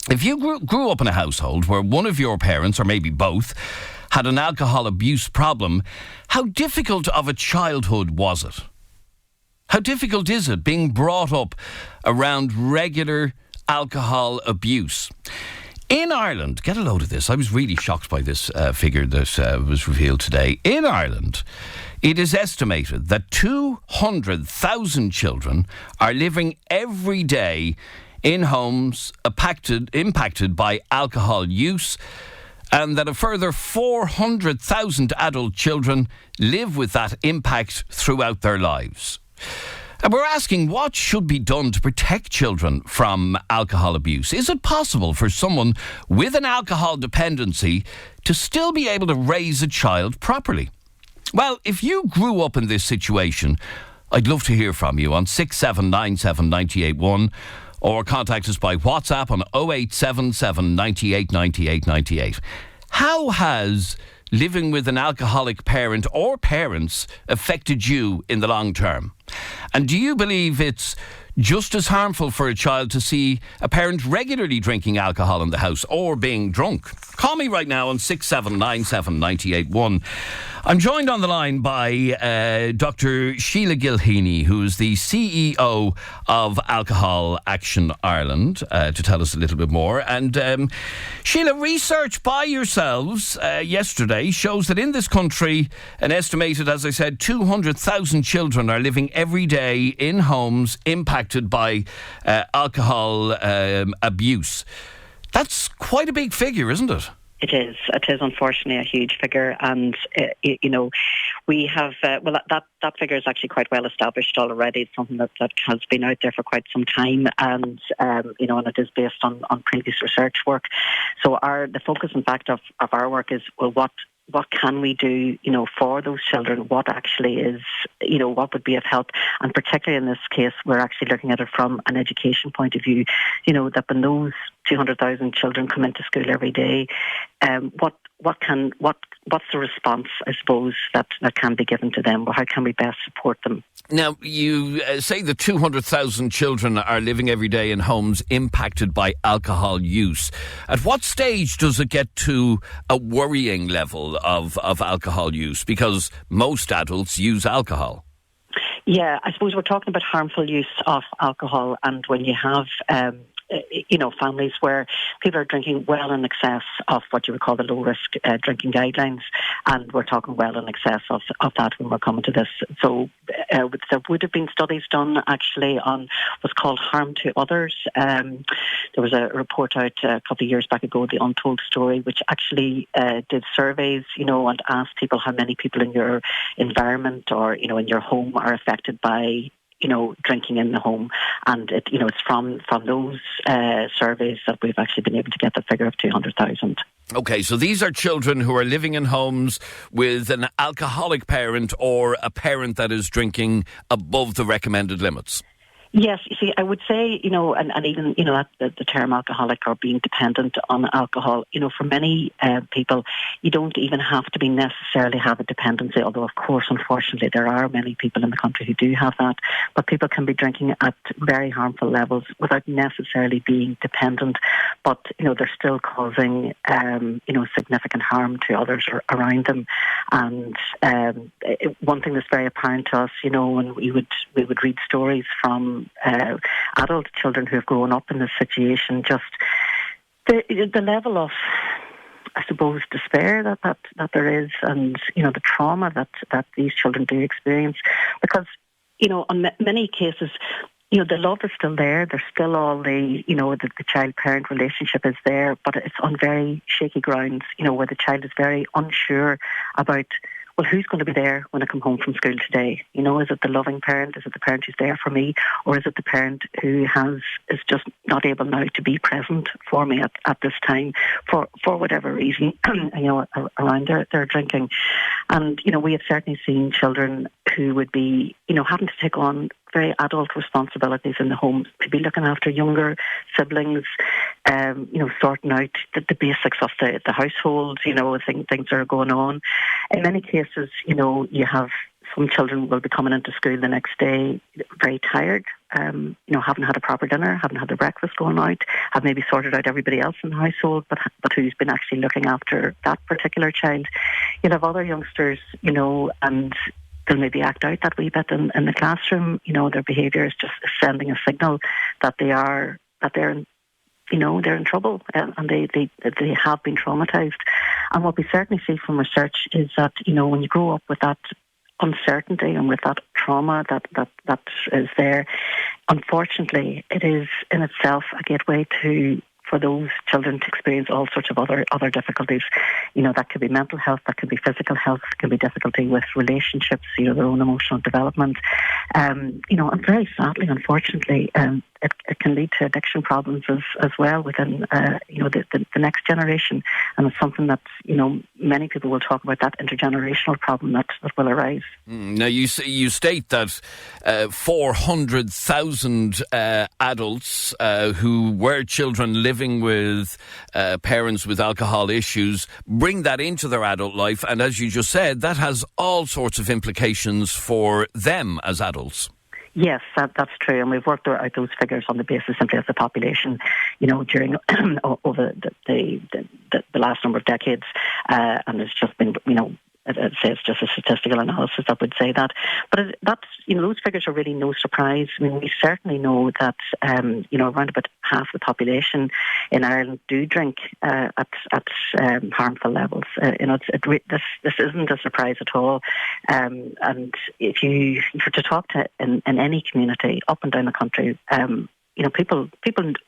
Speaker 2: If you grew up in a household where one of your parents, or maybe both, had an alcohol abuse problem, how difficult of a childhood was it? How difficult is it being brought up around regular alcohol abuse? In Ireland, get a load of this. I was really shocked by this figure that was revealed today. In Ireland, It is estimated that 200,000 children are living every day in homes impacted by alcohol use, and that a further 400,000 adult children live with that impact throughout their lives. And we're asking, what should be done to protect children from alcohol abuse? Is it possible for someone with an alcohol dependency to still be able to raise a child properly? Well, if you grew up in this situation, I'd love to hear from you on 6797 981, or contact us by WhatsApp on 0877 98 98 98. How has living with an alcoholic parent or parents affected you in the long term? And do you believe it's just as harmful for a child to see a parent regularly drinking alcohol in the house or being drunk? Call me right now on 6797 981. I'm joined on the line by Dr. Sheila Gilheany, who is the CEO of Alcohol Action Ireland, to tell us a little bit more. And Sheila, research by yourselves yesterday shows that in this country, an estimated, as I said, 200,000 children are living every day in homes impacted by alcohol abuse. That's quite a big figure, isn't it?
Speaker 6: It is. It is unfortunately a huge figure, and we have that figure is actually quite well established already. It's something that has been out there for quite some time, and and it is based on previous research work. So the focus, in fact, of our work is, well, what can we do, for those children? What actually is, what would be of help? And particularly in this case, we're actually looking at it from an education point of view. That when those 200,000 children come into school every day, what's the response, I suppose, that can be given to them? Or how can we best support them?
Speaker 2: Now, you say that 200,000 children are living every day in homes impacted by alcohol use. At what stage does it get to a worrying level of alcohol use? Because most adults use alcohol.
Speaker 6: Yeah, I suppose we're talking about harmful use of alcohol, and when you have families where people are drinking well in excess of what you would call the low-risk drinking guidelines, and we're talking well in excess of that when we're coming to this. So there would have been studies done actually on what's called harm to others. There was a report out a couple of years back ago, The Untold Story, which actually did surveys, and asked people how many people in your environment or, in your home are affected by drinking in the home. And it's from those surveys that we've actually been able to get the figure of 200,000.
Speaker 2: Okay, so these are children who are living in homes with an alcoholic parent or a parent that is drinking above the recommended limits.
Speaker 6: Yes, you see, I would say, and even, the term alcoholic or being dependent on alcohol, for many people, you don't even have to necessarily have a dependency, although, of course, unfortunately, there are many people in the country who do have that, but people can be drinking at very harmful levels without necessarily being dependent, but, they're still causing, significant harm to others around them. And one thing that's very apparent to us, when we would read stories from adult children who have grown up in this situation, just the level of, I suppose, despair that there is, and the trauma that these children do experience, because on many cases, the love is still there. There's still all the child-parent relationship is there, but it's on very shaky grounds, where the child is very unsure about, well, who's going to be there when I come home from school today? Is it the loving parent? Is it the parent who's there for me? Or is it the parent who is just not able now to be present for me at this time for whatever reason, around their drinking? And, we have certainly seen children who would be, having to take on very adult responsibilities in the home, maybe looking after younger siblings, sorting out the basics of the household, things are going on. In many cases, you have some children will be coming into school the next day very tired, haven't had a proper dinner, haven't had their breakfast going out, have maybe sorted out everybody else in the household, but who's been actually looking after that particular child. You'll have other youngsters, and they'll maybe act out that wee bit in the classroom. Their behaviour is just sending a signal that they're in trouble, and they have been traumatised. And what we certainly see from research is that, when you grow up with that uncertainty and with that trauma that is there, unfortunately, it is in itself a gateway for those children to experience all sorts of other difficulties. That could be mental health, that could be physical health, it could be difficulty with relationships, their own emotional development. And very sadly, unfortunately, it can lead to addiction problems as well within the next generation. And it's something that many people will talk about, that intergenerational problem that will arise.
Speaker 2: Now you state that 400,000 adults who were children living with parents with alcohol issues bring that into their adult life, and as you just said, that has all sorts of implications for them as adults.
Speaker 6: Yes, that's true, and we've worked out those figures on the basis simply of the population, during over the last number of decades, and it's just been, I'd say it's just a statistical analysis that would say that. But that's, those figures are really no surprise. I mean, we certainly know that, around about half the population in Ireland do drink at harmful levels. This isn't a surprise at all. And if you were to talk to in any community up and down the country, people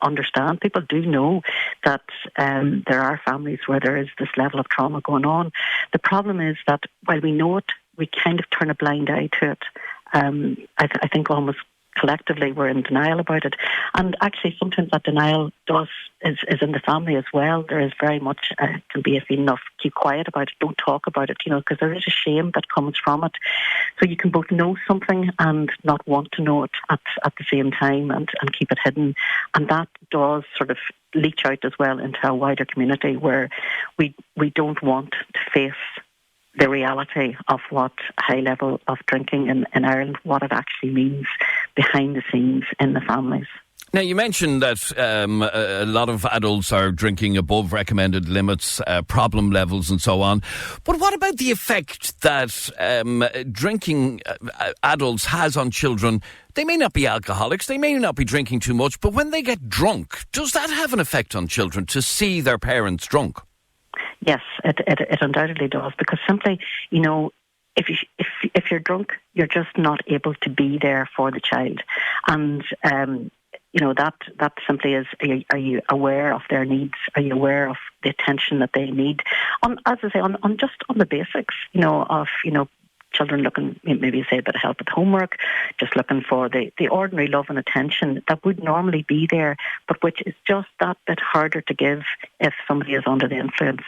Speaker 6: understand, people do know that there are families where there is this level of trauma going on. The problem is that while we know it, we kind of turn a blind eye to it. I think almost collectively we're in denial about it. And actually sometimes that denial is in the family as well. There is very much, can be a feeling of keep quiet about it, don't talk about it, because there is a shame that comes from it. So you can both know something and not want to know it at the same time and keep it hidden. And that does sort of leach out as well into a wider community where we don't want to face the reality of what high level of drinking in Ireland, what it actually means behind the scenes in the families.
Speaker 2: Now, you mentioned that a lot of adults are drinking above recommended limits, problem levels and so on. But what about the effect that drinking adults has on children? They may not be alcoholics, they may not be drinking too much, but when they get drunk, does that have an effect on children to see their parents drunk?
Speaker 6: Yes, it undoubtedly does, because simply, if you're drunk, you're just not able to be there for the child. And, that simply is, are you aware of their needs? Are you aware of the attention that they need? As I say, on the basics, of, children looking, maybe say a bit of help with homework, just looking for the ordinary love and attention that would normally be there, but which is just that bit harder to give if somebody is under the influence.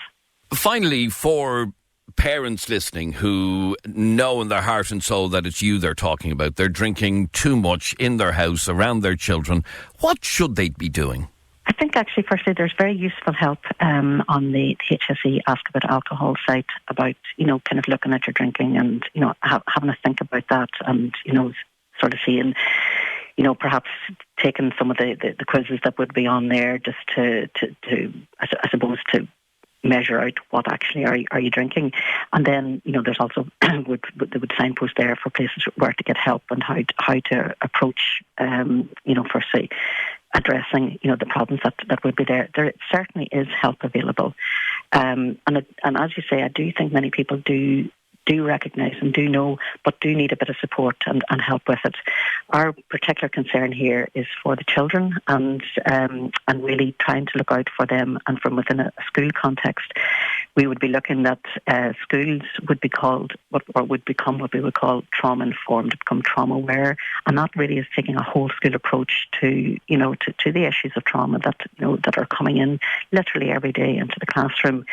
Speaker 2: Finally, for parents listening who know in their heart and soul that it's you they're talking about, they're drinking too much in their house around their children, what should they be doing?
Speaker 6: I think actually, firstly, there's very useful help on the HSE Ask About Alcohol site about, kind of looking at your drinking and, having a think about that and, sort of seeing, perhaps taking some of the quizzes that would be on there just to I suppose, to measure out what actually are you drinking. And then, there's also they would signpost there for places where to get help and how to approach, firstly, addressing, the problems that would be there. There certainly is help available. And as you say, I do think many people do recognise and do know, but do need a bit of support and help with it. Our particular concern here is for the children and really trying to look out for them, and from within a school context, we would be looking at schools would be called would become what we would call trauma informed, become trauma aware, and that really is taking a whole school approach to the issues of trauma that are coming in literally every day into the classroom,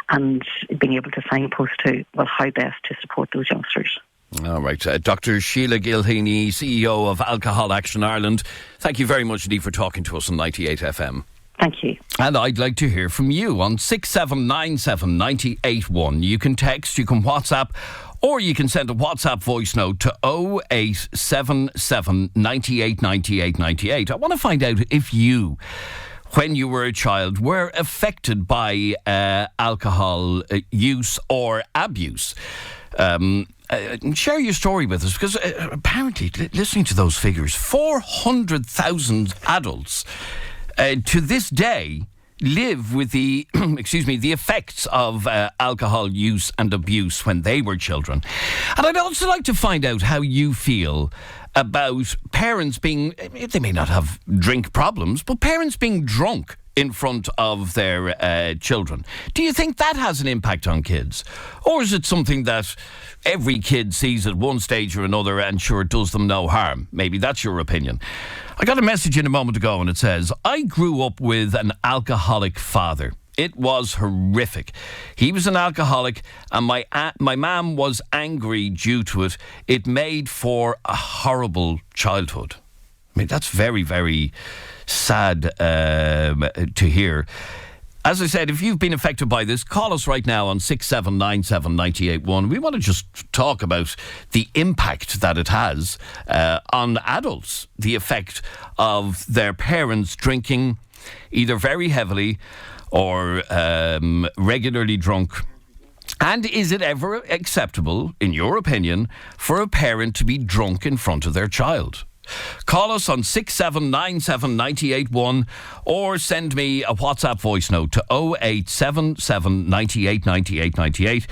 Speaker 6: and being able to signpost to how best to support those youngsters.
Speaker 2: All right. Dr. Sheila Gilheany, CEO of Alcohol Action Ireland, thank you very much indeed for talking to us on 98 FM.
Speaker 6: Thank you. And
Speaker 2: I'd like to hear from you on 6797 981. You can text, you can WhatsApp, or you can send a WhatsApp voice note to 0877 98 98 98. I want to find out if you, when you were a child, were affected by alcohol use or abuse. Share your story with us, because apparently, listening to those figures, 400,000 adults to this day live with the the effects of alcohol use and abuse when they were children. And I'd also like to find out how you feel about parents being, they may not have drink problems, but parents being drunk in front of their children. Do you think that has an impact on kids? Or is it something that every kid sees at one stage or another and sure it does them no harm? Maybe that's your opinion. I got a message in a moment ago and it says, I grew up with an alcoholic father. It was horrific. He was an alcoholic and my mum was angry due to it. It made for a horrible childhood. I mean, that's very, very sad to hear. As I said, if you've been affected by this, call us right now on 6797 981. We want to just talk about the impact that it has on adults, the effect of their parents drinking either very heavily or regularly drunk. And is it ever acceptable, in your opinion, for a parent to be drunk in front of their child? Call us on 6797 981 or send me a WhatsApp voice note to 0877 98 98 98.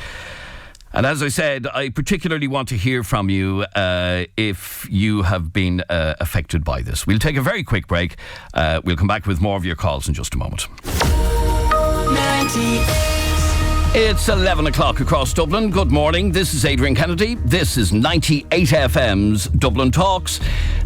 Speaker 2: And as I said, I particularly want to hear from you if you have been affected by this. We'll take a very quick break. We'll come back with more of your calls in just a moment. 98. It's 11 o'clock across Dublin. Good morning. This is Adrian Kennedy. This is 98 FM's Dublin Talks.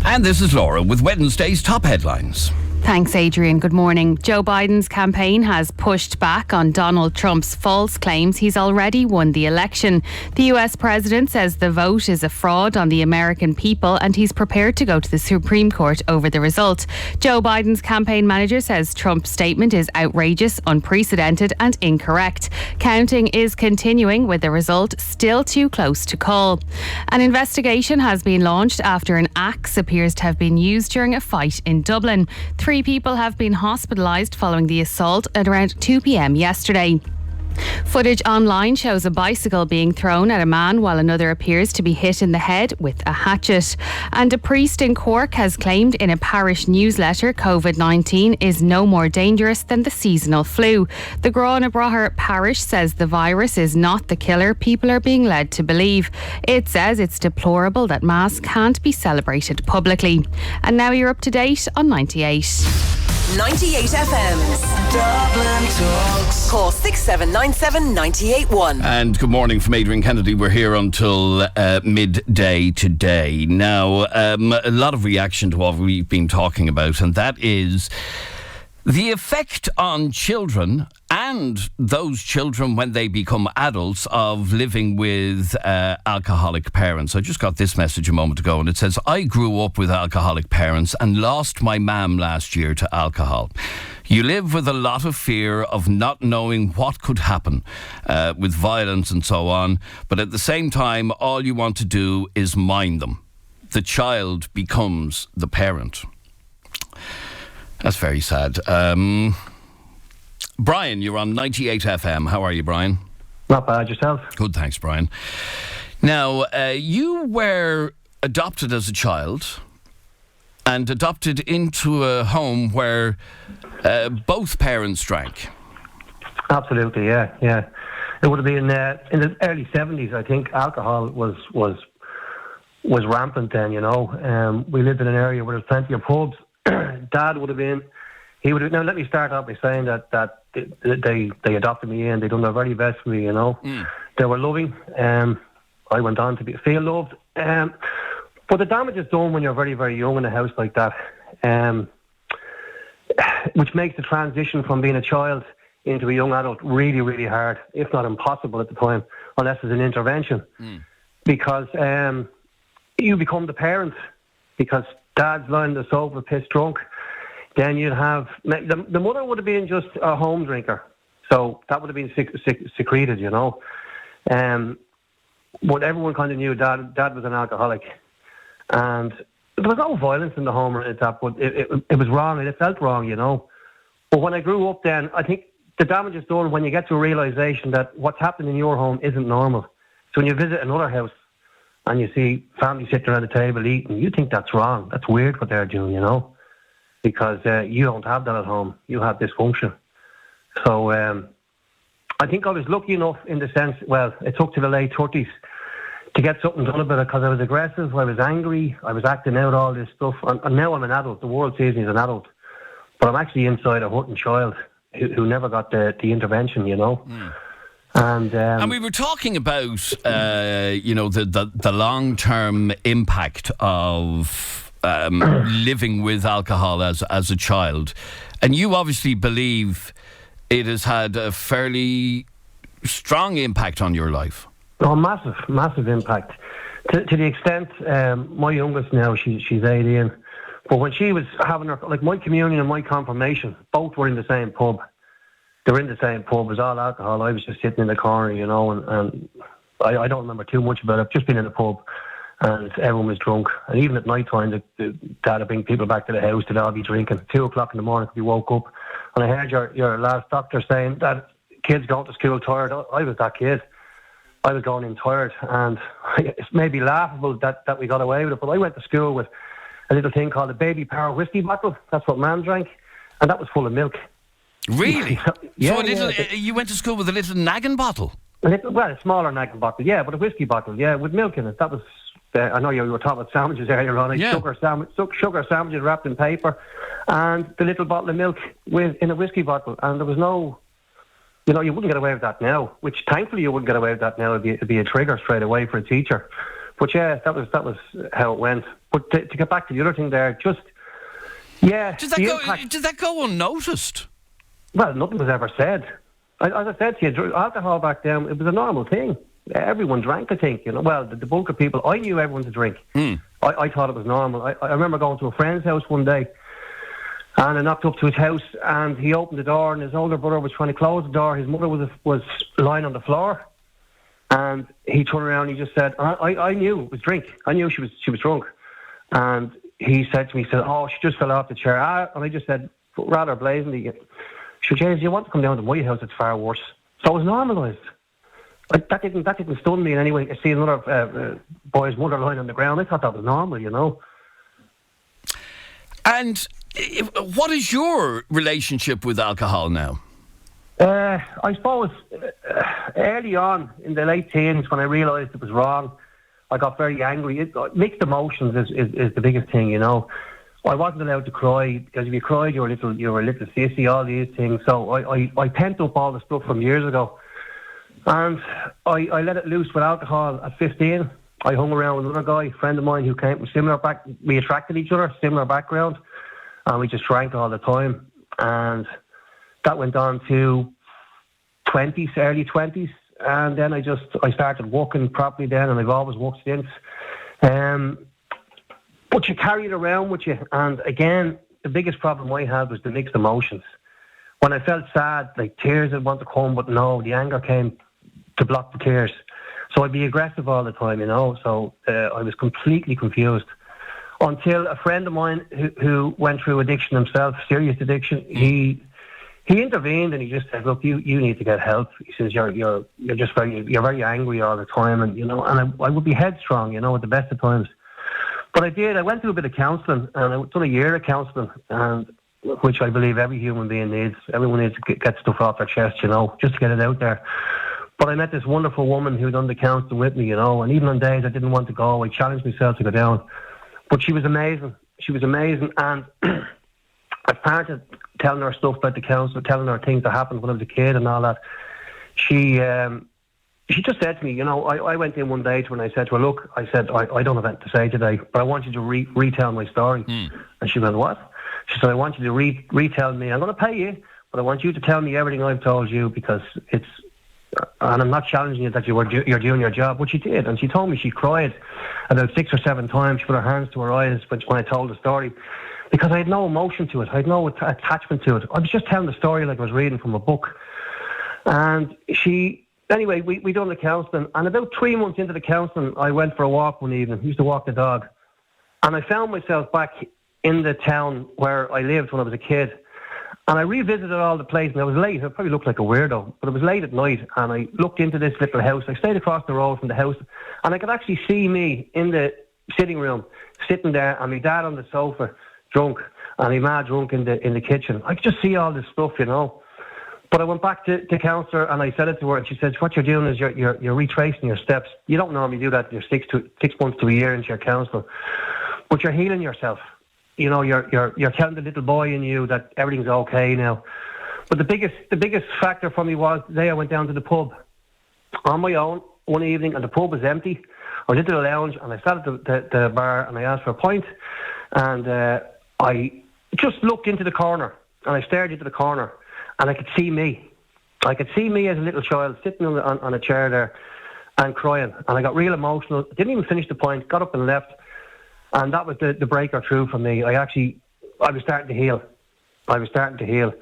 Speaker 2: And this is Laura with Wednesday's top headlines.
Speaker 7: Thanks, Adrian. Good morning. Joe Biden's campaign has pushed back on Donald Trump's false claims he's already won the election. The US president says the vote is a fraud on the American people and he's prepared to go to the Supreme Court over the result. Joe Biden's campaign manager says Trump's statement is outrageous, unprecedented and incorrect. Counting is continuing with the result still too close to call. An investigation has been launched after an axe appears to have been used during a fight in Dublin. 3 people have been hospitalised following the assault at around 2 p.m. yesterday. Footage online shows a bicycle being thrown at a man while another appears to be hit in the head with a hatchet. And a priest in Cork has claimed in a parish newsletter COVID-19 is no more dangerous than the seasonal flu. The Grona parish says the virus is not the killer people are being led to believe. It says it's deplorable that Mass can't be celebrated publicly. And now you're up to date on 98.
Speaker 1: 98 FM's Dublin Talks. Call 6797 981.
Speaker 2: And good morning from Adrian Kennedy. We're here until midday today. Now, a lot of reaction to what we've been talking about, and that is the effect on children and those children when they become adults of living with alcoholic parents. I just got this message a moment ago and it says, I grew up with alcoholic parents and lost my mum last year to alcohol. You live with a lot of fear of not knowing what could happen with violence and so on, but at the same time all you want to do is mind them. The child becomes the parent. That's very sad. Brian, you're on 98 FM. How are you, Brian?
Speaker 8: Not bad, yourself?
Speaker 2: Good, thanks, Brian. Now, you were adopted as a child and adopted into a home where both parents drank.
Speaker 8: Absolutely, yeah. It would have been in the early 70s, I think. Alcohol was rampant then, you know. We lived in an area where there's plenty of pubs. Dad would have been... Now, let me start off by saying that they adopted me in. They done their very best for me, you know. They were loving. I went on to feel loved. But the damage is done when you're very, very young in a house like that, which makes the transition from being a child into a young adult really, really hard, if not impossible at the time, unless there's an intervention. Because you become the parent, because Dad's lying on the sofa pissed drunk. Then you'd have... The mother would have been just a home drinker. So that would have been secreted, you know. But everyone kind of knew Dad was an alcoholic. And there was no violence in the home or anything like that, but it was wrong and it felt wrong, you know. But when I grew up then, I think the damage is done when you get to a realisation that what's happening in your home isn't normal. So when you visit another house and you see families sitting around the table eating, you think that's wrong. That's weird what they're doing, you know. Because you don't have that at home. You have dysfunction. So I think I was lucky enough in the sense, well, it took to the late 30s to get something done about it, because I was aggressive, I was angry, I was acting out all this stuff, and now I'm an adult. The world sees me as an adult, but I'm actually inside a hurting child who never got the intervention, you know. And
Speaker 2: we were talking about, the long-term impact of living with alcohol as a child, and you obviously believe it has had a fairly strong impact on your life.
Speaker 8: Oh, massive impact. To the extent, my youngest now, she's 18, but when she was having her, like my communion and my confirmation, both were in the same pub. They were in the same pub. It was all alcohol. I was just sitting in the corner, you know, and I don't remember too much about it. I've just been in the pub, and everyone was drunk. And even at night time, the dad would bring people back to the house. They'd all be drinking. 2 o'clock in the morning, we woke up, and I heard your last doctor saying that kids going to school tired. I was that kid. I was going in tired, and it's maybe laughable that we got away with it, but I went to school with a little thing called a baby power whiskey bottle. That's what Mam drank, and that was full of milk.
Speaker 2: Really?
Speaker 8: Yeah,
Speaker 2: you went to school with a little naggin bottle?
Speaker 8: A smaller naggin bottle, yeah, but a whiskey bottle, yeah, with milk in it. That was, I know you were talking about sandwiches earlier on. Sugar sandwiches wrapped in paper, and the little bottle of milk in a whiskey bottle, and there was no... You know, you wouldn't get away with that now, which thankfully you wouldn't get away with that now. It'd be a trigger straight away for a teacher. But yeah, that was how it went. But to get back to the other thing there, does
Speaker 2: that go unnoticed?
Speaker 8: Well, nothing was ever said. As I said to you, alcohol back then, it was a normal thing. Everyone drank, I think. You know, well, the bulk of people, I knew everyone to drink. I thought it was normal. I remember going to a friend's house one day, and I knocked up to his house, and he opened the door, and his older brother was trying to close the door. His mother was lying on the floor, and he turned around and he just said, I knew it was drink. I knew she was drunk. And he said to me, oh, she just fell off the chair. And I just said, rather blazingly, James, you want to come down to my house? It's far worse. So it was normalised. That didn't stun me in any way. I see another boy's mother lying on the ground. I thought that was normal, you know.
Speaker 2: And what is your relationship with alcohol now?
Speaker 8: I suppose early on in the late teens, when I realised it was wrong, I got very angry. Mixed emotions is the biggest thing, you know. I wasn't allowed to cry, because if you cried, you were a little sissy, all these things. So I pent up all the stuff from years ago, and I let it loose with alcohol at 15. I hung around with another guy, a friend of mine, who came from similar back. We attracted each other, similar background, and we just drank all the time. And that went on to early 20s, and then I started working properly then, and I've always worked since. But you carry it around with you, and again, the biggest problem I had was the mixed emotions. When I felt sad, like tears would want to come, but no, the anger came to block the tears. So I'd be aggressive all the time, you know. So I was completely confused until a friend of mine who went through addiction himself, serious addiction, he intervened and he just said, "Look, you need to get help." He says, "You're very angry all the time, and you know." And I would be headstrong, you know, at the best of times. But I did. I went through a bit of counselling, and I done a year of counselling, and which I believe every human being needs. Everyone needs to get stuff off their chest, you know, just to get it out there. But I met this wonderful woman who done the counselling with me, you know, and even on days I didn't want to go, I challenged myself to go down. But she was amazing. She was amazing, and I started telling her stuff about the counsel, telling her things that happened when I was a kid and all that. She just said to me, you know, I went in one day to her and I said to her, "Look," I said, I don't have anything to say today, but I want you to retell my story. And she went, "What?" She said, "I want you to retell me. I'm going to pay you, but I want you to tell me everything I've told you, because it's, and I'm not challenging you that you're doing your job," which she did. And she told me she cried about 6 or 7 times. She put her hands to her eyes when I told the story, because I had no emotion to it. I had no attachment to it. I was just telling the story like I was reading from a book. And anyway, we done the counselling, and about 3 months into the counselling, I went for a walk one evening. I used to walk the dog, and I found myself back in the town where I lived when I was a kid. And I revisited all the places, and I was late. I probably looked like a weirdo, but it was late at night, and I looked into this little house. I stayed across the road from the house, and I could actually see me in the sitting room, sitting there, and my dad on the sofa, drunk, and my ma drunk in the kitchen. I could just see all this stuff, you know. But I went back to counsellor and I said it to her, and she said, "What you're doing is you're retracing your steps. You don't normally do that. You're 6 months to a year into your counselling, but you're healing yourself. You know, you're telling the little boy in you that everything's okay now." But the biggest factor for me was the day I went down to the pub on my own one evening, and the pub was empty. I was into the lounge and I sat at the bar and I asked for a pint, and I just looked into the corner and I stared into the corner. And I could see me. I could see me as a little child sitting on a chair there and crying. And I got real emotional. Didn't even finish the point. Got up and left. And that was the breaker through for me. I was starting to heal.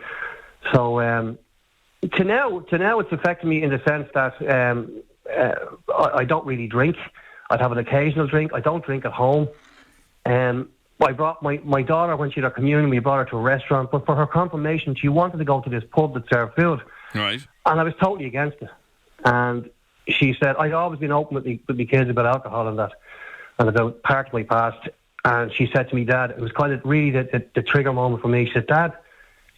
Speaker 8: So to now it's affected me in the sense that I don't really drink. I'd have an occasional drink. I don't drink at home. I brought my daughter, when she had her communion, we brought her to a restaurant, but for her confirmation, she wanted to go to this pub that served food.
Speaker 2: Right.
Speaker 8: And I was totally against it. And she said, I'd always been open with my kids about alcohol and that, and about part of my past. And she said to me, Dad, it was kind of really the trigger moment for me. She said, Dad,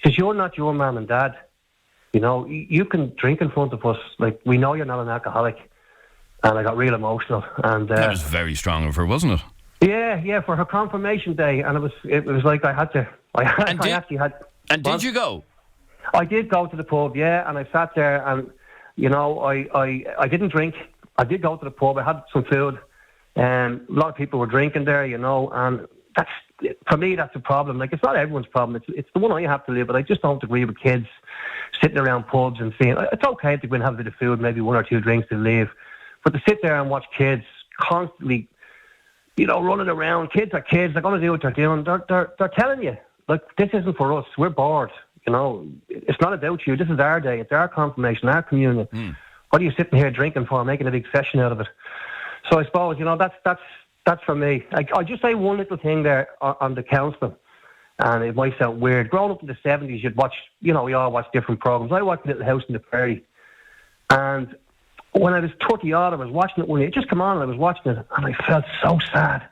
Speaker 8: you're not your mum and dad. You know, you can drink in front of us. Like, we know you're not an alcoholic. And I got real emotional. And
Speaker 2: that was very strong of her, wasn't it?
Speaker 8: Yeah, for her confirmation day, and it was like I had to. And
Speaker 2: did you go?
Speaker 8: I did go to the pub, yeah, and I sat there, and you know, I didn't drink. I did go to the pub. I had some food, and a lot of people were drinking there, you know, and for me that's a problem. Like, it's not everyone's problem. It's the one I have to live with. I just don't agree with kids sitting around pubs and seeing. It's okay to go and have a bit of food, maybe one or two drinks and leave, but to sit there and watch kids constantly, you know, running around. Kids are kids. They're going to do what they're doing. They're telling you, like, this isn't for us. We're bored. You know, it's not about you. This is our day. It's our confirmation, our communion. What are you sitting here drinking for, making a big session out of it? So I suppose, you know, that's for me. I just say one little thing there on the counselling, and it might sound weird. Growing up in the 70s, you'd watch, you know, we all watched different programs. I watched Little House on the Prairie, and when I was 30 odd, I was watching it one day. It just came on and I was watching it, and I felt so sad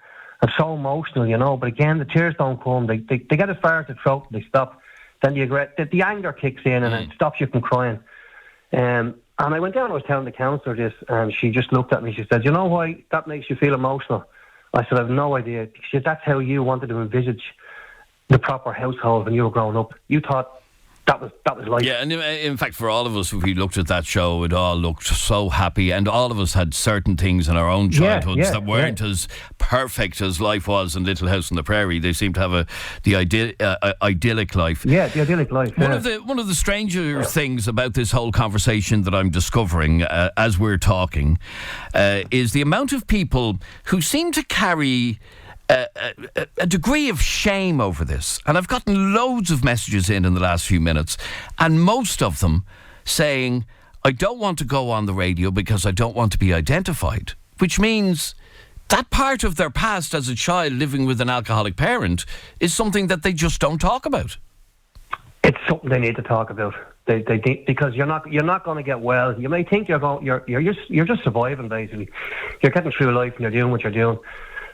Speaker 8: and so emotional, you know. But again, the tears don't come. They get as far as the throat and they stop. Then the anger kicks in and it stops you from crying. And I went down and I was telling the counsellor this, and she just looked at me. She said, "You know why that makes you feel emotional?" I said, "I have no idea." She said, "That's how you wanted to envisage the proper household when you were growing up. You thought that was life."
Speaker 2: Yeah, and in fact, for all of us, if we looked at that show, it all looked so happy, and all of us had certain things in our own childhoods that weren't as perfect as life was in Little House on the Prairie. They seemed to have the idyllic life.
Speaker 8: Yeah, the idyllic life.
Speaker 2: One of the stranger things about this whole conversation that I'm discovering as we're talking is the amount of people who seem to carry a degree of shame over this. And I've gotten loads of messages in the last few minutes, and most of them saying, I don't want to go on the radio because I don't want to be identified, which means that part of their past as a child living with an alcoholic parent is something that they just don't talk about.
Speaker 8: It's something they need to talk about. They because you're not going to get well. You may think you're just surviving, basically. You're getting through life and you're doing what you're doing.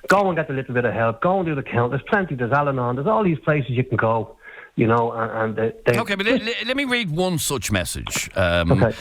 Speaker 8: Go and get a little bit of help. Go and do the count. There's plenty. There's Al-Anon. There's all these places you can go, you know.
Speaker 2: Okay, but let me read one such message.
Speaker 8: Okay.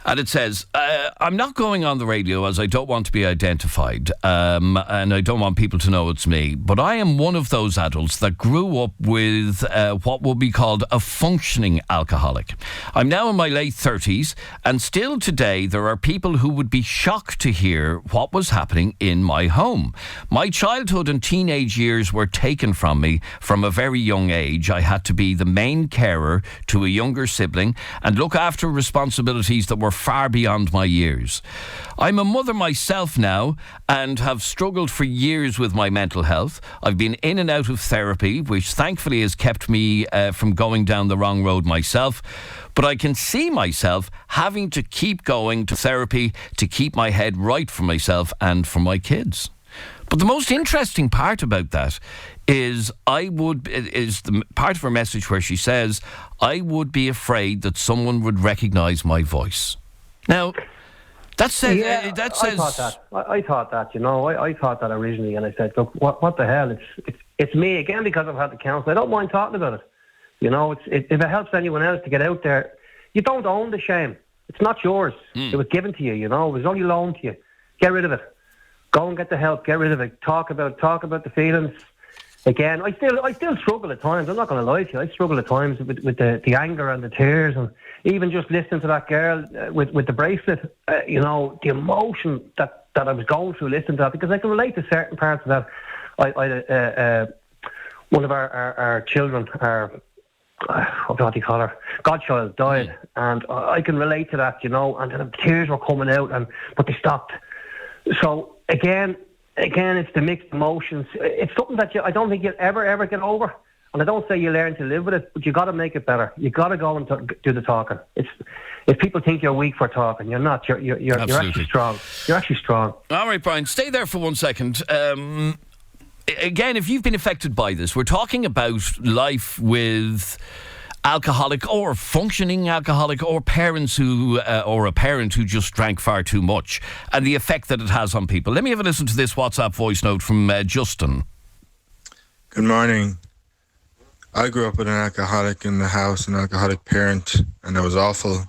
Speaker 2: And it says, I'm not going on the radio as I don't want to be identified, and I don't want people to know it's me. But I am one of those adults that grew up with what will be called a functioning alcoholic. I'm now in my late 30s, and still today there are people who would be shocked to hear what was happening in my home. My childhood and teenage years were taken from me from a very young age. I had to be the main carer to a younger sibling and look after responsibilities that were far beyond my years. I'm a mother myself now and have struggled for years with my mental health. I've been in and out of therapy, which thankfully has kept me from going down the wrong road myself. But I can see myself having to keep going to therapy to keep my head right for myself and for my kids. But the most interesting part about that is the part of her message where she says, I would be afraid that someone would recognise my voice. Now, that says...
Speaker 8: I thought that, you know. I thought that originally, and I said, look, what the hell? It's me again, because I've had the counsel. I don't mind talking about it. You know, if it helps anyone else to get out there, You don't own the shame. It's not yours. It was given to you, you know. It was only loaned to you. Get rid of it. Go and get the help. Get rid of it. Talk about the feelings. Again, I still struggle at times. I'm not going to lie to you. I struggle at times with the anger and the tears, and even just listening to that girl with the bracelet. You know, the emotion that I was going through listening to that, because I can relate to certain parts of that. One of our children, what do you call her? Godchild died, and I can relate to that, you know. And the tears were coming out, but they stopped. So again, it's the mixed emotions. It's something that I don't think you'll ever get over. And I don't say you learn to live with it, but you got to make it better. You got to go and do the talking. If people think you're weak for talking, you're not. You're actually strong. You're actually strong.
Speaker 2: All right, Brian, stay there for 1 second. Again, if you've been affected by this, we're talking about life with alcoholic or functioning alcoholic, or parents who or a parent who just drank far too much, and the effect that it has on people. Let me have a listen to this WhatsApp voice note from Justin.
Speaker 5: Good morning. I grew up with an alcoholic in the house, an alcoholic parent, and it was awful.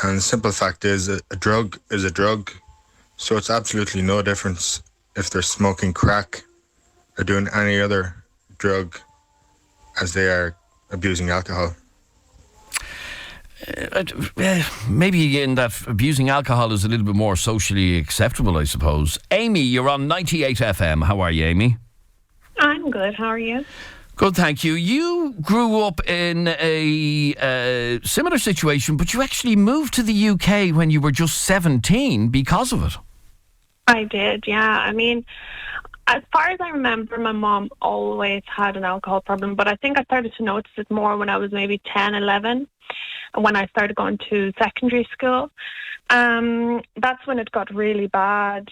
Speaker 5: And the simple fact is, a drug is a drug, so it's absolutely no difference if they're smoking crack or doing any other drug as they are abusing alcohol.
Speaker 2: Maybe in that abusing alcohol is a little bit more socially acceptable, I suppose. Amy, you're on 98 FM. How are you, Amy?
Speaker 9: I'm good. How are you?
Speaker 2: Good, thank you. You grew up in a similar situation, but you actually moved to the UK when you were just 17 because of it.
Speaker 9: I did, yeah. I mean, as far as I remember, my mom always had an alcohol problem, but I think I started to notice it more when I was maybe 10, 11, and when I started going to secondary school. That's when it got really bad.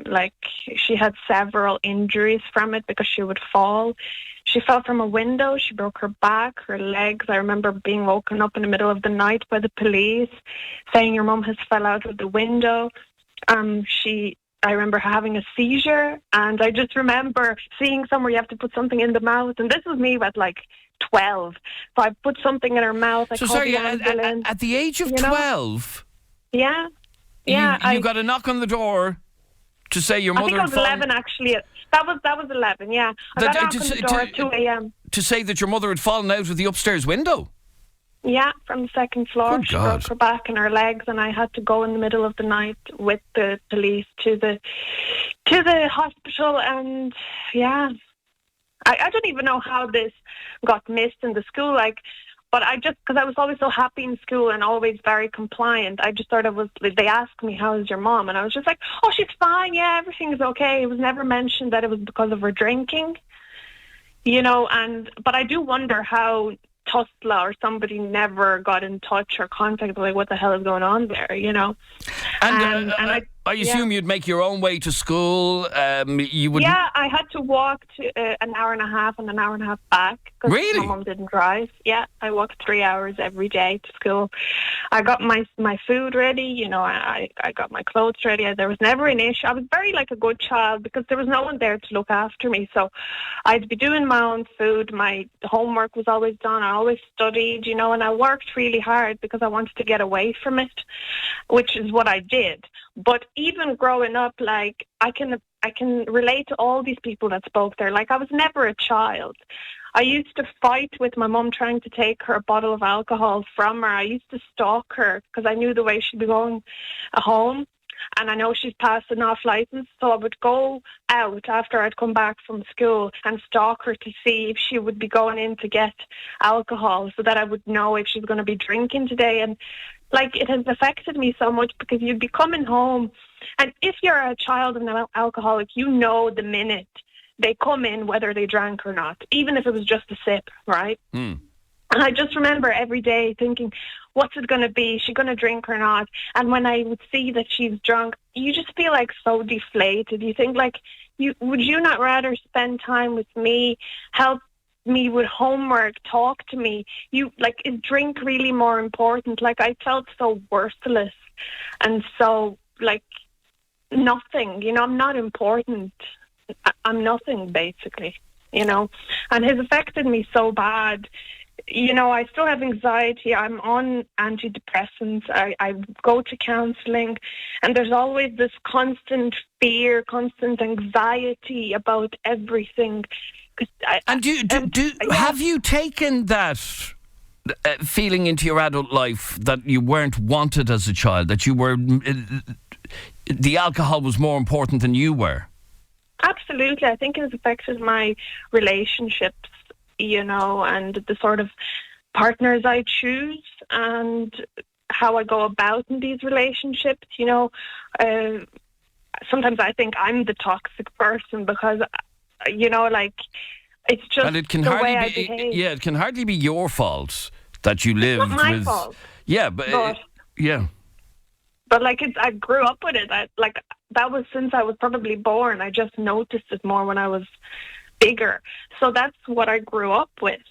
Speaker 9: Like, she had several injuries from it because she would fall. She fell from a window. She broke her back, her legs. I remember being woken up in the middle of the night by the police saying, your mum has fell out of the window. I remember having a seizure, and I just remember seeing somewhere you have to put something in the mouth, and this was me at like 12. So I put something in her mouth.
Speaker 2: At the age of 12?
Speaker 9: Yeah. Yeah.
Speaker 2: You got a knock on the door to say your mother had fallen?
Speaker 9: I think I was 11, actually. That was 11, yeah. I got a knock on the door at 2 a.m.
Speaker 2: To say that your mother had fallen out of the upstairs window?
Speaker 9: Yeah, from the second floor. She broke her back and her legs, and I had to go in the middle of the night with the police to the hospital. And yeah, I don't even know how this got missed in the school. But because I was always so happy in school and always very compliant, I just thought they asked me, how's your mom? And I was just like, oh, she's fine. Yeah, everything's okay. It was never mentioned that it was because of her drinking, you know. But I do wonder how Tusla or somebody never got in touch or contacted, like, what the hell is going on there, you know?
Speaker 2: And I assume you'd make your own way to school. You would.
Speaker 9: Yeah, I had to walk to an hour and a half and an hour and a half back because my mum didn't drive. Yeah, I walked 3 hours every day to school. I got my food ready, you know. I got my clothes ready. There was never an issue. I was very like a good child because there was no one there to look after me. So I'd be doing my own food. My homework was always done. I always studied, you know, and I worked really hard because I wanted to get away from it, which is what I did. But even growing up, like, I can relate to all these people that spoke there. Like, I was never a child. I used to fight with my mum trying to take her a bottle of alcohol from her. I used to stalk her because I knew the way she'd be going home. And I know she's passed an off license, so I would go out after I'd come back from school and stalk her to see if she would be going in to get alcohol so that I would know if she's going to be drinking today. And like, it has affected me so much because you'd be coming home, and if you're a child and an alcoholic, you know the minute they come in whether they drank or not, even if it was just a sip, right? And I just remember every day thinking, what's it going to be? Is she going to drink or not? And when I would see that she's drunk, you just feel like so deflated. You think, like, would you not rather spend time with me, help me with homework, talk to me? Is drink really more important? Like, I felt so worthless and so, like, nothing. You know, I'm not important. I'm nothing, basically, you know. And it's affected me so bad. I still have anxiety. I'm on antidepressants. I go to counselling, and there's always this constant fear, constant anxiety about everything.
Speaker 2: Have you taken that feeling into your adult life that you weren't wanted as a child, that you were the alcohol was more important than you were?
Speaker 9: Absolutely. I think it has affected my relationships, and the sort of partners I choose and how I go about in these relationships. Sometimes I think I'm the toxic person because, it's just way I behave.
Speaker 2: Yeah, it can hardly be your fault that you lived
Speaker 9: with... It's not my
Speaker 2: with...
Speaker 9: fault.
Speaker 2: Yeah, but yeah.
Speaker 9: But I grew up with it. That was since I was probably born. I just noticed it more when I was bigger. So that's what I grew up with,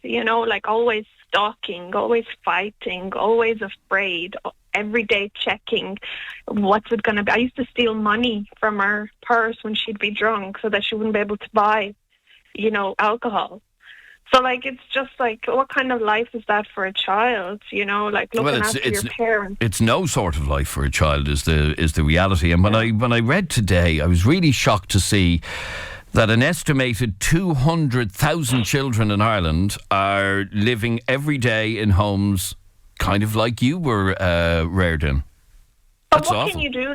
Speaker 9: always stalking, always fighting, always afraid, every day checking what's it going to be. I used to steal money from her purse when she'd be drunk so that she wouldn't be able to buy, alcohol. So, it's just what kind of life is that for a child? Looking after your parents.
Speaker 2: It's no sort of life for a child is the reality. And when I read today, I was really shocked to see that an estimated 200,000 children in Ireland are living every day in homes kind of like you were reared in.
Speaker 9: But
Speaker 2: That's
Speaker 9: what
Speaker 2: awful.
Speaker 9: can you do?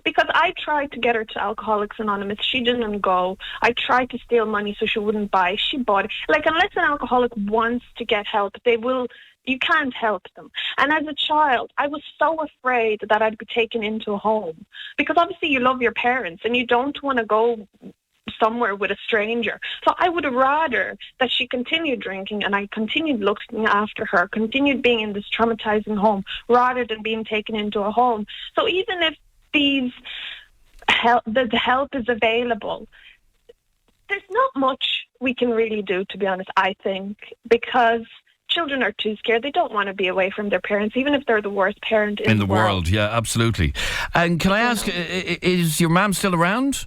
Speaker 9: Because I tried to get her to Alcoholics Anonymous. She didn't go. I tried to steal money so she wouldn't buy. She bought it. Unless an alcoholic wants to get help, you can't help them. And as a child, I was so afraid that I'd be taken into a home. Because obviously you love your parents and you don't want to go somewhere with a stranger. So I would rather that she continued drinking and I continued looking after her, continued being in this traumatizing home rather than being taken into a home. So even if the help is available, there's not much we can really do, to be honest, I think, because children are too scared. They don't want to be away from their parents, even if they're the worst parent in the world.
Speaker 2: Yeah, absolutely. And can I ask, is your mum still around?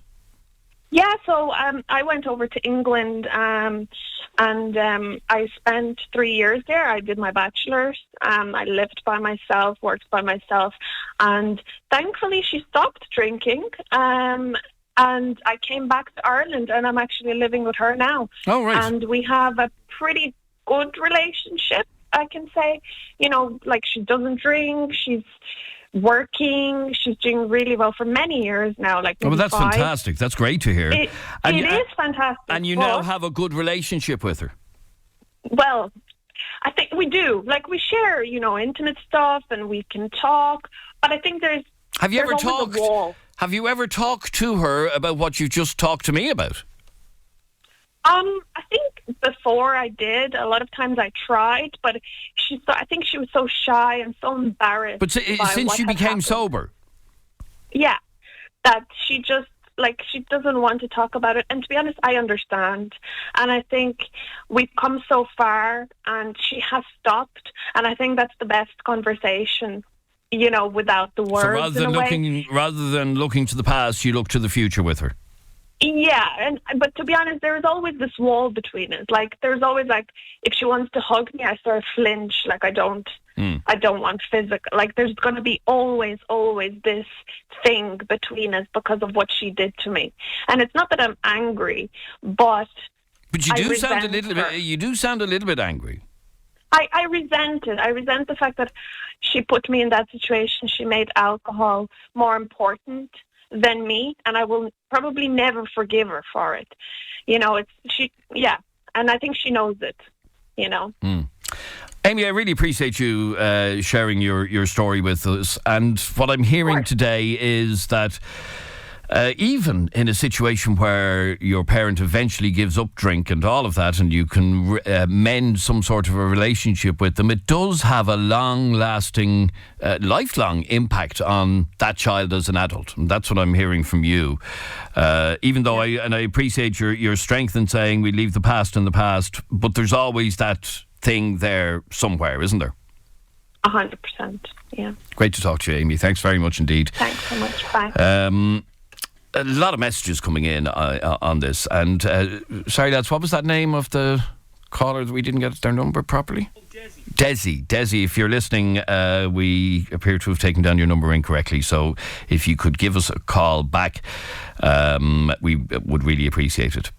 Speaker 9: Yeah, so I went over to England and I spent 3 years there. I did my bachelor's. I lived by myself, worked by myself, and thankfully she stopped drinking. And I came back to Ireland, and I'm actually living with her now.
Speaker 2: Oh, right.
Speaker 9: And we have a pretty good relationship, I can say. She doesn't drink. She's working. She's doing really well for many years now.
Speaker 2: Well, that's 5. Fantastic. That's great to hear.
Speaker 9: It is fantastic.
Speaker 2: And you now have a good relationship with her?
Speaker 9: Well, I think we do. We share, intimate stuff, and we can talk. But I think there's...
Speaker 2: Have you ever talked to her about what you've just talked to me about?
Speaker 9: I think before I did. A lot of times I tried, but I think she was so shy and so embarrassed.
Speaker 2: But since you became sober?
Speaker 9: Yeah, that she just, she doesn't want to talk about it. And to be honest, I understand. And I think we've come so far, and she has stopped. And I think that's the best conversation, without the words.
Speaker 2: So rather than looking to the past, you look to the future with her?
Speaker 9: Yeah, but to be honest, there is always this wall between us. There's always if she wants to hug me, I sort of flinch. I don't want physical. There's going to be always this thing between us because of what she did to me. And it's not that I'm angry, but
Speaker 2: you do sound a little bit. You do sound a little bit angry.
Speaker 9: I resent it. I resent the fact that she put me in that situation. She made alcohol more important than me, and I will probably never forgive her for it. And I think she knows it,
Speaker 2: Amy, I really appreciate you sharing your story with us. And what I'm hearing today is that even in a situation where your parent eventually gives up drink and all of that, and you can mend some sort of a relationship with them, it does have a long-lasting, lifelong impact on that child as an adult. And that's what I'm hearing from you. Even though I appreciate your strength in saying we leave the past in the past, but there's always that thing there somewhere, isn't there?
Speaker 9: 100%, yeah.
Speaker 2: Great to talk to you, Amy. Thanks very much indeed.
Speaker 9: Thanks so much. Bye.
Speaker 2: A lot of messages coming in on this. And sorry, lads, what was that name of the caller that we didn't get their number properly? Desi, if you're listening, we appear to have taken down your number incorrectly. So if you could give us a call back, we would really appreciate it.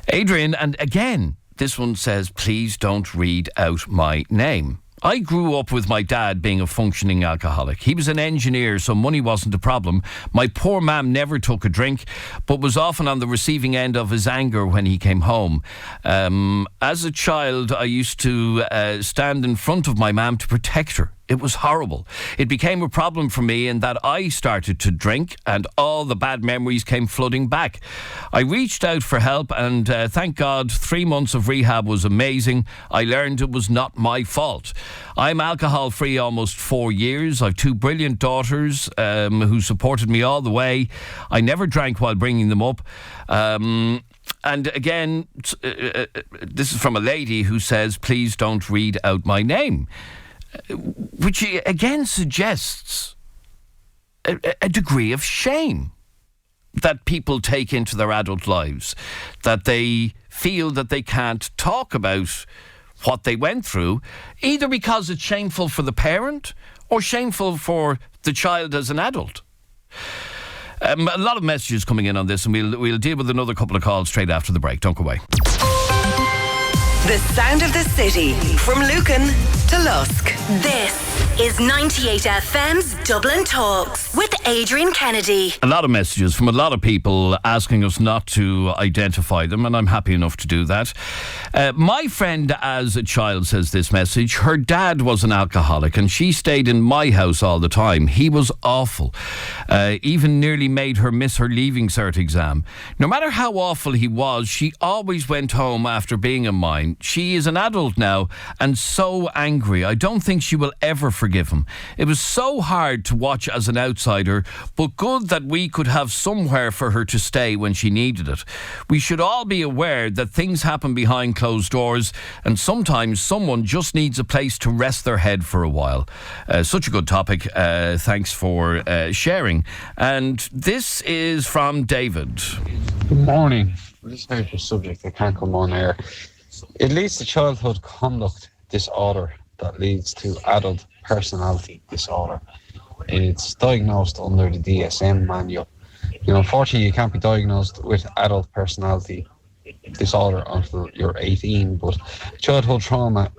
Speaker 2: Adrian, and again, this one says, please don't read out my name. I grew up with my dad being a functioning alcoholic. He was an engineer, so money wasn't a problem. My poor mam never took a drink, but was often on the receiving end of his anger when he came home. As a child, I used to stand in front of my mam to protect her. It was horrible. It became a problem for me in that I started to drink and all the bad memories came flooding back. I reached out for help and thank God 3 months of rehab was amazing. I learned it was not my fault. I'm alcohol free almost 4 years. I've 2 brilliant daughters who supported me all the way. I never drank while bringing them up. And again, this is from a lady who says, please don't read out my name. Which again suggests a degree of shame that people take into their adult lives, that they feel that they can't talk about what they went through, either because it's shameful for the parent or shameful for the child as an adult. A lot of messages coming in on this, and we'll deal with another couple of calls straight after the break. Don't go away.
Speaker 1: The sound of the city, from Lucan to Lusk.
Speaker 25: This is 98 FM's Dublin Talks with Adrian Kennedy.
Speaker 2: A lot of messages from a lot of people asking us not to identify them, and I'm happy enough to do that. My friend as a child, says this message, her dad was an alcoholic and she stayed in my house all the time. He was awful. Even nearly made her miss her Leaving Cert exam. No matter how awful he was, she always went home after being in mine. She is an adult now and so angry. I don't think she will ever forgive him. It was so hard to watch as an outsider, but good that we could have somewhere for her to stay when she needed it. We should all be aware that things happen behind closed doors and sometimes someone just needs a place to rest their head for a while. Such a good topic. Thanks for sharing. And this is from David.
Speaker 10: Good morning. This is a subject that can't come on air. It leads to childhood conduct disorder that leads to adult personality disorder. It's diagnosed under the DSM manual. Unfortunately, you can't be diagnosed with adult personality disorder until you're 18, but childhood trauma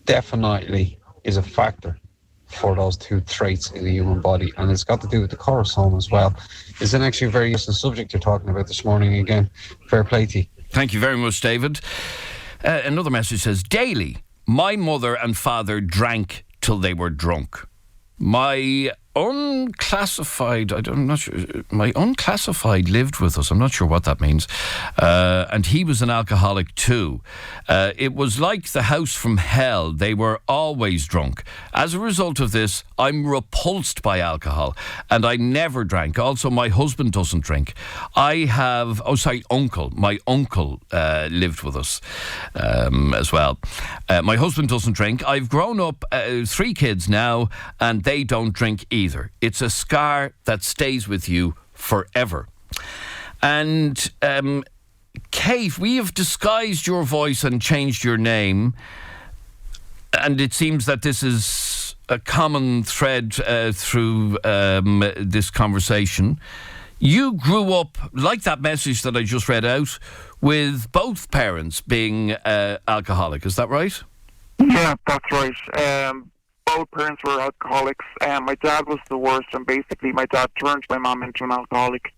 Speaker 10: definitely is a factor for those 2 traits in the human body, and it's got to do with the cortisone as well. It's an actually very interesting subject you're talking about this morning again. Fair play to you.
Speaker 2: Thank you very much, David. Another message says, daily, my mother and father drank till they were drunk. My unclassified lived with us. I'm not sure what that means. And he was an alcoholic too. It was like the house from hell. They were always drunk. As a result of this, I'm repulsed by alcohol and I never drank. Also, my husband doesn't drink. My uncle lived with us as well. My husband doesn't drink. I've grown up 3 kids now and they don't drink either. It's a scar that stays with you forever. And Kate, we have disguised your voice and changed your name, and it seems that this is a common thread through this conversation. You grew up, like that message that I just read out, with both parents being alcoholic, is that right?
Speaker 11: Yeah, that's right. Both parents were alcoholics. My dad was the worst, and basically my dad turned my mum into an alcoholic.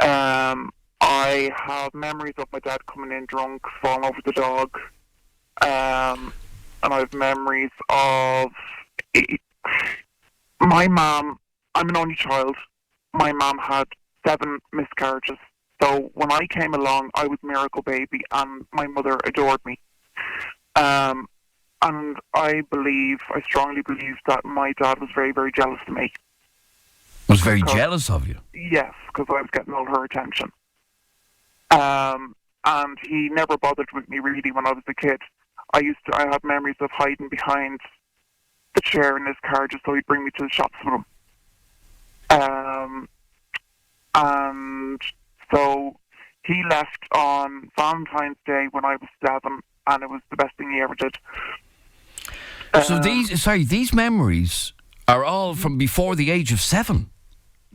Speaker 11: I have memories of my dad coming in drunk, falling over the dog. And I have memories of my mum. I'm an only child. My mum had 7 miscarriages. So when I came along, I was miracle baby, and my mother adored me. And I strongly believe that my dad was very, very jealous of me.
Speaker 2: Was very jealous of you?
Speaker 11: Yes, because I was getting all her attention. And he never bothered with me really when I was a kid. I had memories of hiding behind the chair in his car just so he'd bring me to the shops with him. And so he left on Valentine's Day when I was 7, and it was the best thing he ever did.
Speaker 2: So these memories are all from before the age of 7.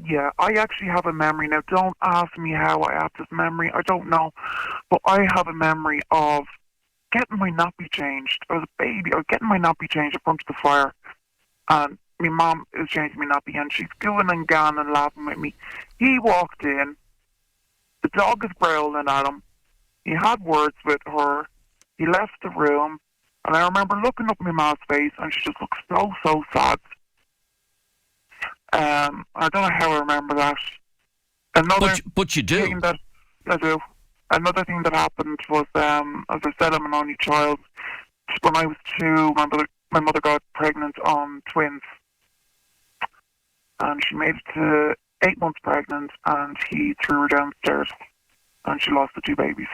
Speaker 11: Yeah, I actually have a memory. Now, don't ask me how I have this memory. I don't know. But I have a memory of getting my nappy changed. I was a baby. I was getting my nappy changed in front of the fire. And my mum is changing my nappy, and she's going and gone and laughing with me. He walked in. The dog is growling at him. He had words with her. He left the room. And I remember looking up at my mom's face, and she just looked so sad. I don't know how I remember that.
Speaker 2: But you do.
Speaker 11: Thing that I do. Another thing that happened was, as I said, I'm an only child. When I was 2, my mother got pregnant on twins. And she made it to 8 months pregnant, and he threw her downstairs, and she lost the 2 babies.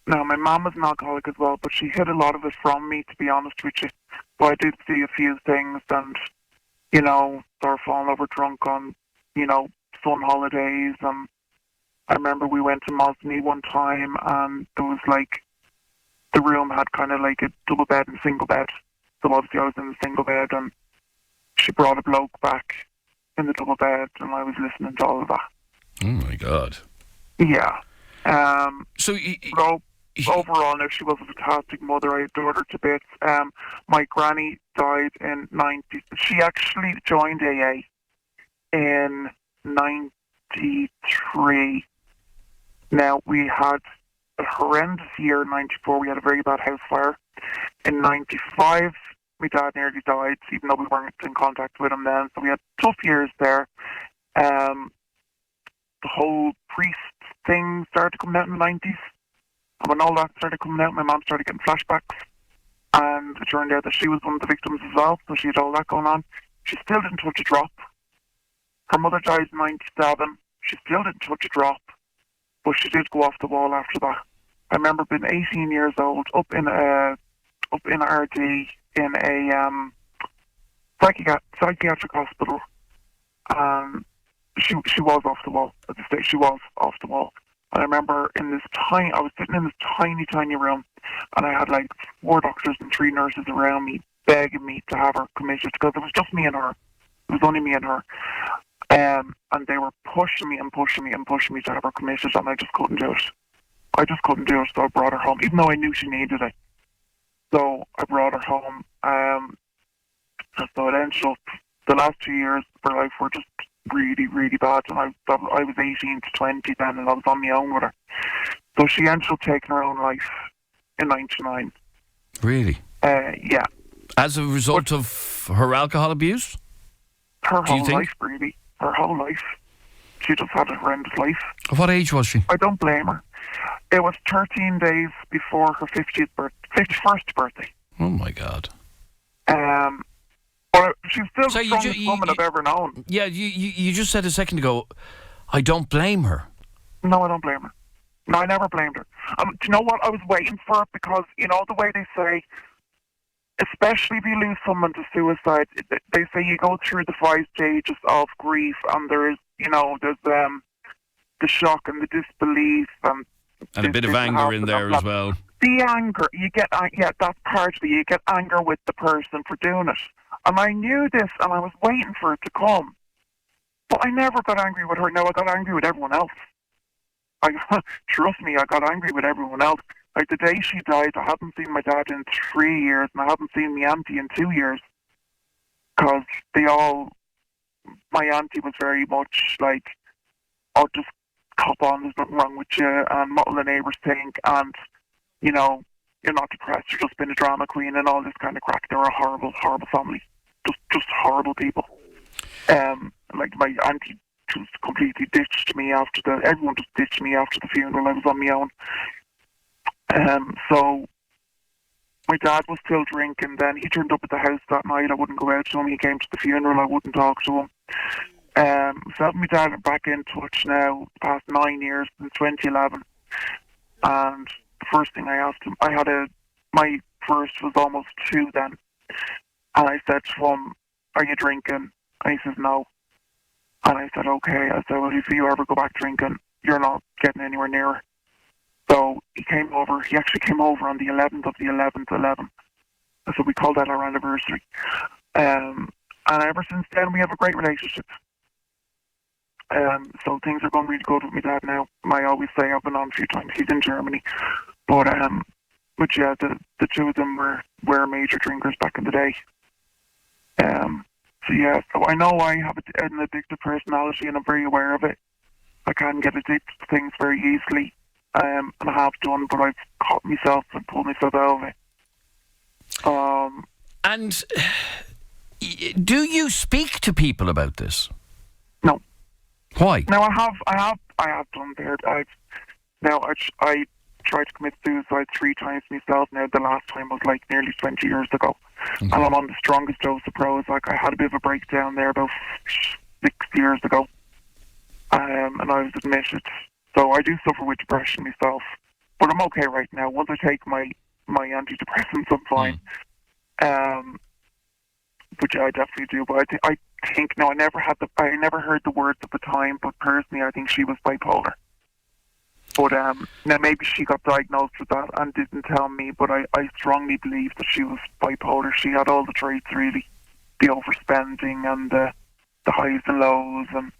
Speaker 11: Now, my mum was an alcoholic as well, but she hid a lot of it from me, to be honest with you. But I did see a few things, and, they were falling over drunk on, sun holidays. And I remember we went to Mosney one time, and there was the room had kind of like a double bed and single bed. So obviously I was in the single bed, and she brought a bloke back in the double bed, and I was listening to all of that.
Speaker 2: Oh my God.
Speaker 11: Yeah. Overall, now, she was a fantastic mother. I adored her to bits. My granny died in 90. She actually joined AA in 93. Now, we had a horrendous year in 94. We had a very bad house fire. In 95, my dad nearly died, even though we weren't in contact with him then. So we had tough years there. The whole priest thing started coming out in the 90s. And when all that started coming out, my mum started getting flashbacks. And it turned out that she was one of the victims as well, so she had all that going on. She still didn't touch a drop. Her mother died in 97. She still didn't touch a drop. But she did go off the wall after that. I remember being 18 years old, up in RD, in a psychiatric hospital. She was off the wall at the stage. She was off the wall. And I remember I was sitting in this tiny room, and I had 4 doctors and 3 nurses around me begging me to have her committed, because it was just me and her. It was only me and her. And they were pushing me to have her committed, and I just couldn't do it. So I brought her home, even though I knew she needed it. So I brought her home. So it ended up, the last 2 years of her life were just really, really bad, and I was 18 to 20 then, and I was on my own with her. So she ended up taking her own life in 99.
Speaker 2: Really?
Speaker 11: Yeah.
Speaker 2: As a result of her alcohol abuse?
Speaker 11: Her whole life, really. Her whole life. She just had a horrendous life.
Speaker 2: What age was she?
Speaker 11: I don't blame her. It was 13 days before her 51st birthday.
Speaker 2: Oh my God.
Speaker 11: But she's still the strongest woman I've ever known.
Speaker 2: Yeah, you just said a second ago, I don't blame her.
Speaker 11: No, I don't blame her. No, I never blamed her. Do you know what? I was waiting for it, because, the way they say, especially if you lose someone to suicide, they say you go through the 5 stages of grief, and there's the shock and the disbelief, and
Speaker 2: a bit of anger in there as well.
Speaker 11: The anger, you get, that's part of it. You get anger with the person for doing it. And I knew this, and I was waiting for it to come. But I never got angry with her. No, I got angry with everyone else. Trust me, I got angry with everyone else. The day she died, I hadn't seen my dad in 3 years, and I hadn't seen my auntie in 2 years. Because my auntie was very much I'll just cop on, there's nothing wrong with you, and what will the neighbours think, and, you're not depressed, you're just been a drama queen, and all this kind of crack. They were a horrible, horrible family. Just horrible people. My auntie just completely ditched me everyone just ditched me after the funeral. I was on my own. So my dad was still drinking then. He turned up at the house that night. I wouldn't go out to him. He came to the funeral. I wouldn't talk to him. So my dad are back in touch now, past 9 years, in 2011. And the first thing I asked him, my first was almost 2 then. And I said to him, are you drinking? And he says, no. And I said, okay. I said, well, if you ever go back drinking, you're not getting anywhere near her. So he actually came over on the 11th of the 11th, 11. So we call that our anniversary. And ever since then, we have a great relationship. So things are going really good with my dad now. I always say I've been on a few times. He's in Germany. But yeah, the two of them were major drinkers back in the day. So yeah, so I know I have an addictive personality and I'm very aware of it. I can get addicted to things very easily. And I have done, but I've caught myself and pulled myself out of it.
Speaker 2: And do you speak to people about this?
Speaker 11: No.
Speaker 2: Why?
Speaker 11: No, I have done there. I tried to commit suicide 3 times myself. Now the last time was like nearly 20 years ago, and I'm on the strongest dose of Prozac. I had a bit of a breakdown there about 6 years ago, and I was admitted. So I do suffer with depression myself, but I'm okay right now. Once I take my antidepressants, I'm fine. But yeah, I definitely do. But I think no, I never heard the words at the time. But personally, I think she was bipolar. But now maybe she got diagnosed with that and didn't tell me. But I strongly believe that she was bipolar. She had all the traits, really, the overspending and the highs and lows. And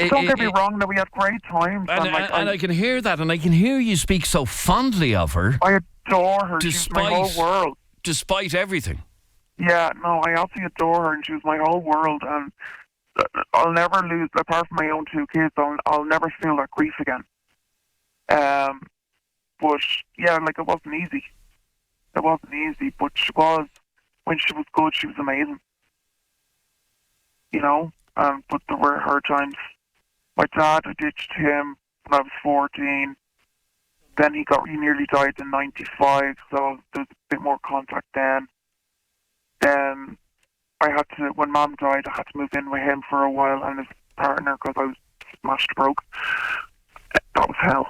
Speaker 11: don't get me wrong, that we had great times.
Speaker 2: And I can hear that, and I can hear you speak so fondly of her.
Speaker 11: I adore her. She's my whole world.
Speaker 2: Despite everything.
Speaker 11: Yeah, no, I absolutely adore her, and she was my whole world. And I'll never lose, apart from my own 2 kids, I'll never feel that grief again. But yeah, like it wasn't easy. It wasn't easy, but she was. When she was good, she was amazing. You know, but there were hard times. My dad, I ditched him when I was 14. Then he nearly died in 95, so there's a bit more contact then. Then when Mum died, I had to move in with him for a while and his partner because I was smashed broke. That was hell.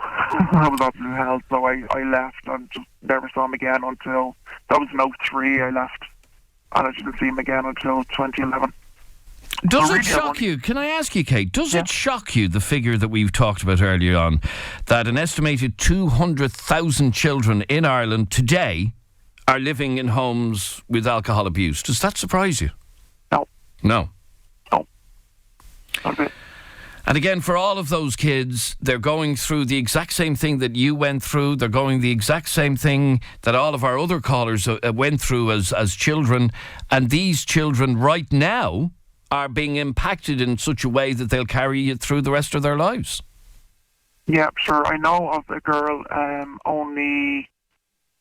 Speaker 11: That was absolute hell. So I left and just never saw him again until, that was in 03 I left. And I didn't see him again until 2011.
Speaker 2: Does it shock you? Can I ask you, Kate? Does it shock you, the figure that we've talked about earlier on, that an estimated 200,000 children in Ireland today are living in homes with alcohol abuse? Does that surprise you?
Speaker 11: No.
Speaker 2: No?
Speaker 11: No. Okay.
Speaker 2: And again, for all of those kids, they're going through the exact same thing that you went through. They're going the exact same thing that all of our other callers went through as children. And these children right now are being impacted in such a way that they'll carry it through the rest of their lives.
Speaker 11: Yeah, sure. I know of a girl only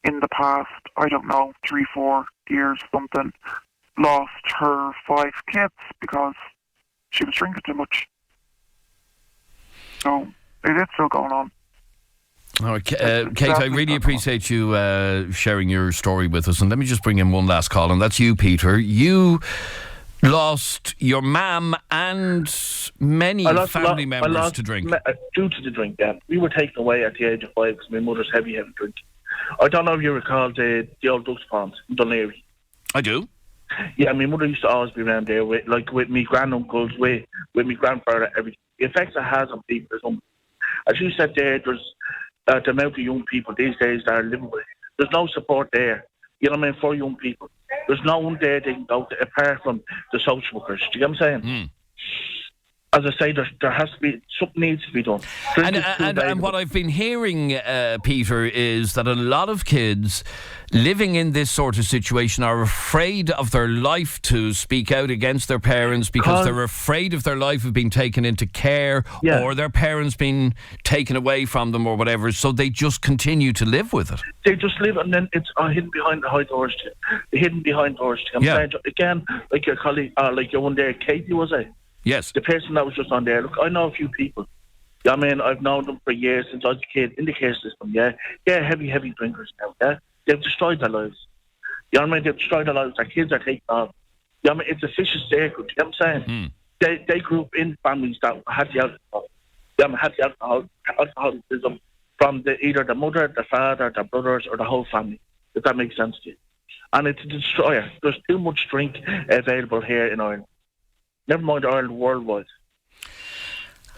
Speaker 11: in the past, I don't know, 3-4 years, something, lost her 5 kids because she was drinking too much. So it is still going on.
Speaker 2: All right, Kate, I really appreciate you sharing your story with us. And let me just bring in one last call, and that's you, Peter. You lost your mum and many family members to drink.
Speaker 13: Due to the drink, yeah. We were taken away at the age of 5 because my mother's heavy drinking. I don't know if you recall the old Ducks Pond in Dunleary.
Speaker 2: I do.
Speaker 13: Yeah, my mother used to always be around there with my granduncles, with my grandfather, everything. The effects it has on people is unbelievable. As you said there, there's the amount of young people these days that are living with it. There's no support there, you know what I mean, for young people. There's no one there they can go to, apart from the social workers. Do you get what I'm saying? As I say, there has to be, something needs to be done.
Speaker 2: And what I've been hearing, Peter, is that a lot of kids living in this sort of situation are afraid of their life to speak out against their parents because they're afraid of their life of being taken into care or their parents being taken away from them or whatever, so they just continue to live with it.
Speaker 13: They just live, and then it's hidden behind the high doors. Hidden behind doors. I'm saying, again, like your colleague, like your one there, Katie, was it?
Speaker 2: Yes.
Speaker 13: The person that was just on there. Look, I know a few people. I mean, I've known them for years since I was a kid in the care system. Yeah, heavy drinkers now. Yeah, they've destroyed their lives. You know what I mean? They've destroyed their lives. Their kids are taken off. You know what I mean? It's a vicious circle. You know what I'm saying? They grew up in families that had the alcohol. You know, had the alcoholism from either the mother, the father, the brothers, or the whole family. If that makes sense to you. And it's a destroyer. There's too much drink available here in Ireland. Never mind Ireland, worldwide.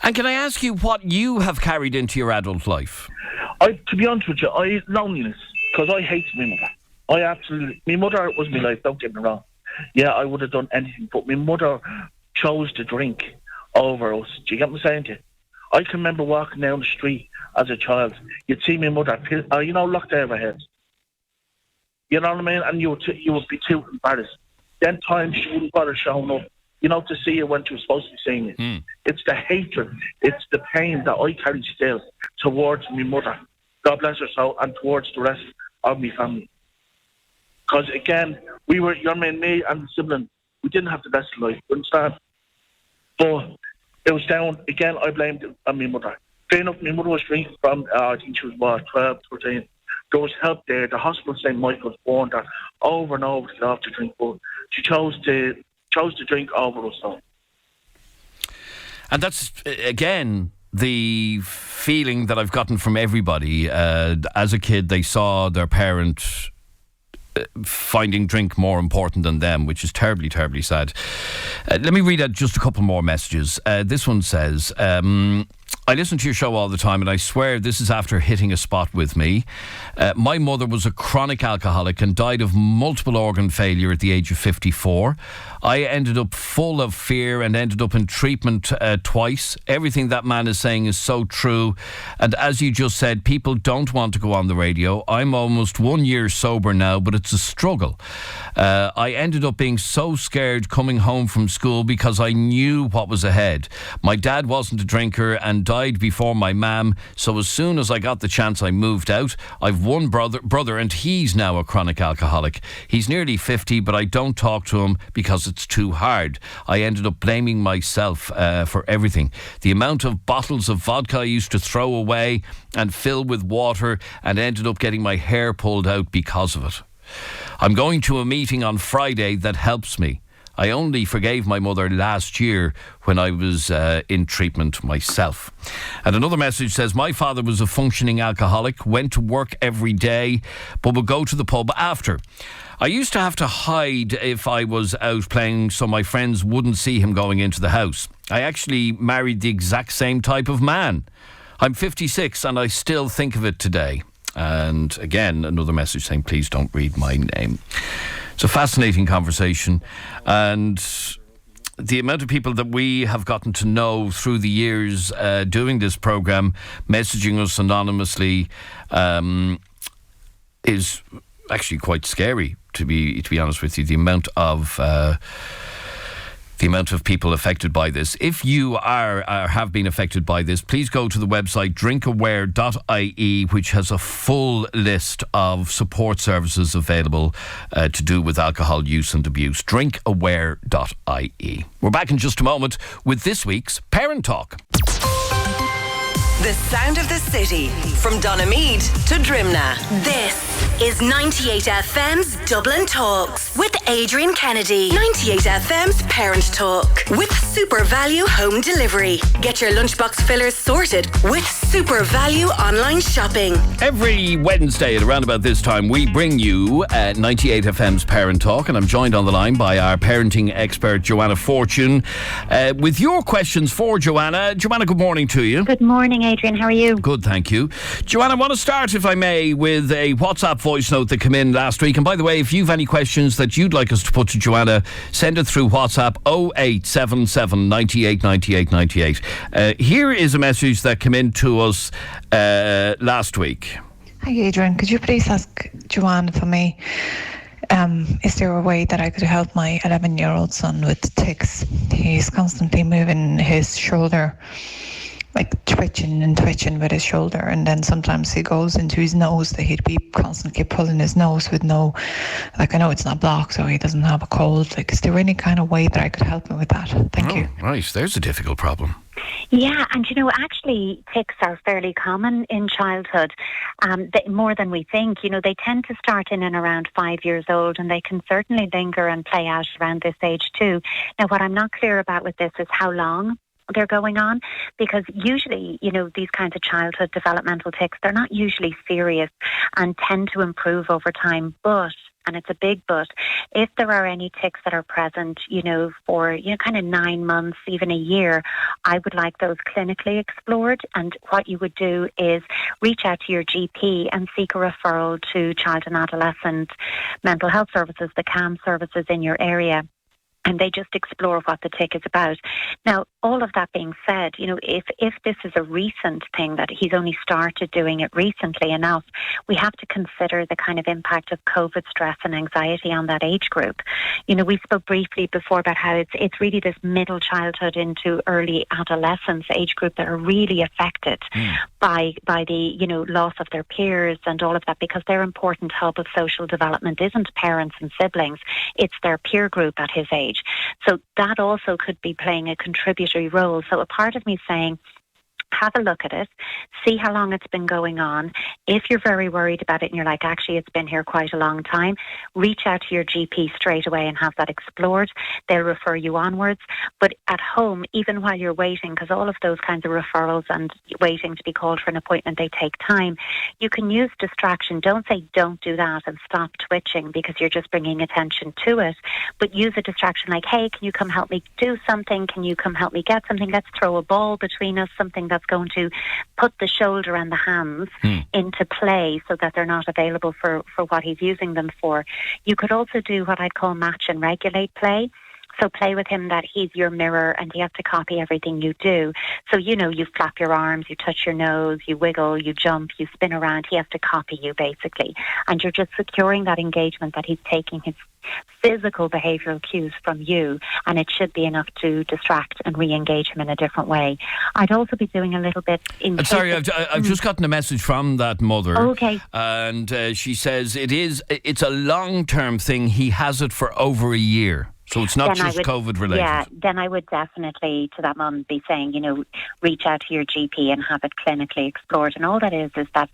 Speaker 2: And can I ask you what you have carried into your adult life?
Speaker 13: To be honest with you, loneliness, because I hated my mother. My mother was my life, don't get me wrong. Yeah, I would have done anything, but my mother chose to drink over us. Do you get what I'm saying to you? I can remember walking down the street as a child. You'd see my mother, locked out of her head. You know what I mean? And you would be too embarrassed. Then times she wouldn't bother showing up, to see you when she was supposed to be seeing you. It's the hatred, it's the pain that I carry still towards my mother, God bless her soul, and towards the rest of my family. Because again, we were, me and the sibling, we didn't have the best of life, you understand? But it was down, again, I blamed it on my mother. Fair enough, my mother was drinking from, I think she was, 12, 13. There was help there. The hospital St. Michael's warned her over and over to get off to drink, but she chose to drink over us all.
Speaker 2: And that's, again, the feeling that I've gotten from everybody. As a kid, they saw their parent finding drink more important than them, which is terribly, terribly sad. Let me read out just a couple more messages. This one says, I listen to your show all the time, and I swear this is after hitting a spot with me. My mother was a chronic alcoholic and died of multiple organ failure at the age of 54. I ended up full of fear and ended up in treatment twice. Everything that man is saying is so true. And as you just said, people don't want to go on the radio. I'm almost 1 year sober now, but it's a struggle. I ended up being so scared coming home from school because I knew what was ahead. My dad wasn't a drinker and died before my mum, so as soon as I got the chance I moved out. I've one brother and he's now a chronic alcoholic. He's nearly 50, but I don't talk to him because it's too hard. I ended up blaming myself for everything. The amount of bottles of vodka I used to throw away and fill with water, and ended up getting my hair pulled out because of it. I'm going to a meeting on Friday that helps me. I only forgave my mother last year when I was in treatment myself. And another message says, my father was a functioning alcoholic, went to work every day, but would go to the pub after. I used to have to hide if I was out playing so my friends wouldn't see him going into the house. I actually married the exact same type of man. I'm 56 and I still think of it today. And again, another message saying, please don't read my name. It's a fascinating conversation, and the amount of people that we have gotten to know through the years doing this programme, messaging us anonymously, is actually quite scary, to be honest with you. The amount of people affected by this. If you have been affected by this, please go to the website drinkaware.ie, which has a full list of support services available to do with alcohol use and abuse. drinkaware.ie. We're back in just a moment with this week's Parent Talk.
Speaker 1: The sound of the city, from Donamead to Drimna.
Speaker 25: This is 98 FM's Dublin Talks with Adrian Kennedy. 98 FM's Parent Talk with Super Value Home Delivery. Get your lunchbox fillers sorted with Super Value Online Shopping.
Speaker 2: Every Wednesday at around about this time, we bring you 98 FM's Parent Talk, and I'm joined on the line by our parenting expert, Joanna Fortune, with your questions for Joanna. Joanna, good morning to you.
Speaker 14: Good morning, Adrian. How are you?
Speaker 2: Good, thank you. Joanna, I want to start, if I may, with a WhatsApp voice note that came in last week. And by the way, if you've any questions that you'd like us to put to Joanna, send it through WhatsApp 0877 98 98 98. Here is a message that came in to us last week.
Speaker 15: Hi, Adrian. Could you please ask Joanna for me, is there a way that I could help my 11-year-old son with tics? He's constantly moving his shoulder, like twitching with his shoulder, and then sometimes he goes into his nose, that he'd be constantly pulling his nose with no, I know it's not blocked, so he doesn't have a cold. Is there any kind of way that I could help him with that? Thank you.
Speaker 2: Right, there's a difficult problem.
Speaker 14: Yeah, and actually tics are fairly common in childhood, more than we think. They tend to start in and around 5 years old, and they can certainly linger and play out around this age too. Now, what I'm not clear about with this is how long they're going on, because usually, these kinds of childhood developmental tics, they're not usually serious and tend to improve over time, but and it's a big but, if there are any tics that are present, for, kind of 9 months, even a year, I would like those clinically explored. And what you would do is reach out to your GP and seek a referral to child and adolescent mental health services, the CAM services in your area. And they just explore what the tic is about. Now, all of that being said, if this is a recent thing, that he's only started doing it recently enough, we have to consider the kind of impact of COVID stress and anxiety on that age group. We spoke briefly before about how it's really this middle childhood into early adolescence age group that are really affected by the, loss of their peers and all of that, because their important hub of social development isn't parents and siblings, it's their peer group at his age. So that also could be playing a contributory role. So a part of me saying, have a look at it, see how long it's been going on. If you're very worried about it and you're like, actually, it's been here quite a long time, reach out to your GP straight away and have that explored. They'll refer you onwards. But at home, even while you're waiting, because all of those kinds of referrals and waiting to be called for an appointment, they take time, you can use distraction. Don't say don't do that and stop twitching because you're just bringing attention to it, but use a distraction like, hey, can you come help me do something? Can you come help me get something? Let's throw a ball between us, something that's going to put the shoulder and the hands into play so that they're not available for what he's using them for. You could also do what I'd call match and regulate play. So play with him that he's your mirror and he has to copy everything you do. So, you flap your arms, you touch your nose, you wiggle, you jump, you spin around. He has to copy you, basically. And you're just securing that engagement, that he's taking his physical behavioural cues from you, and it should be enough to distract and re-engage him in a different way. I'd also be doing a little bit in...
Speaker 2: Sorry, I've just gotten a message from that mother.
Speaker 14: Okay.
Speaker 2: And she says it's a long-term thing. He has it for over a year. So it's not just COVID related.
Speaker 14: Yeah, then I would definitely, to that mum, be saying, reach out to your GP and have it clinically explored. And all that is that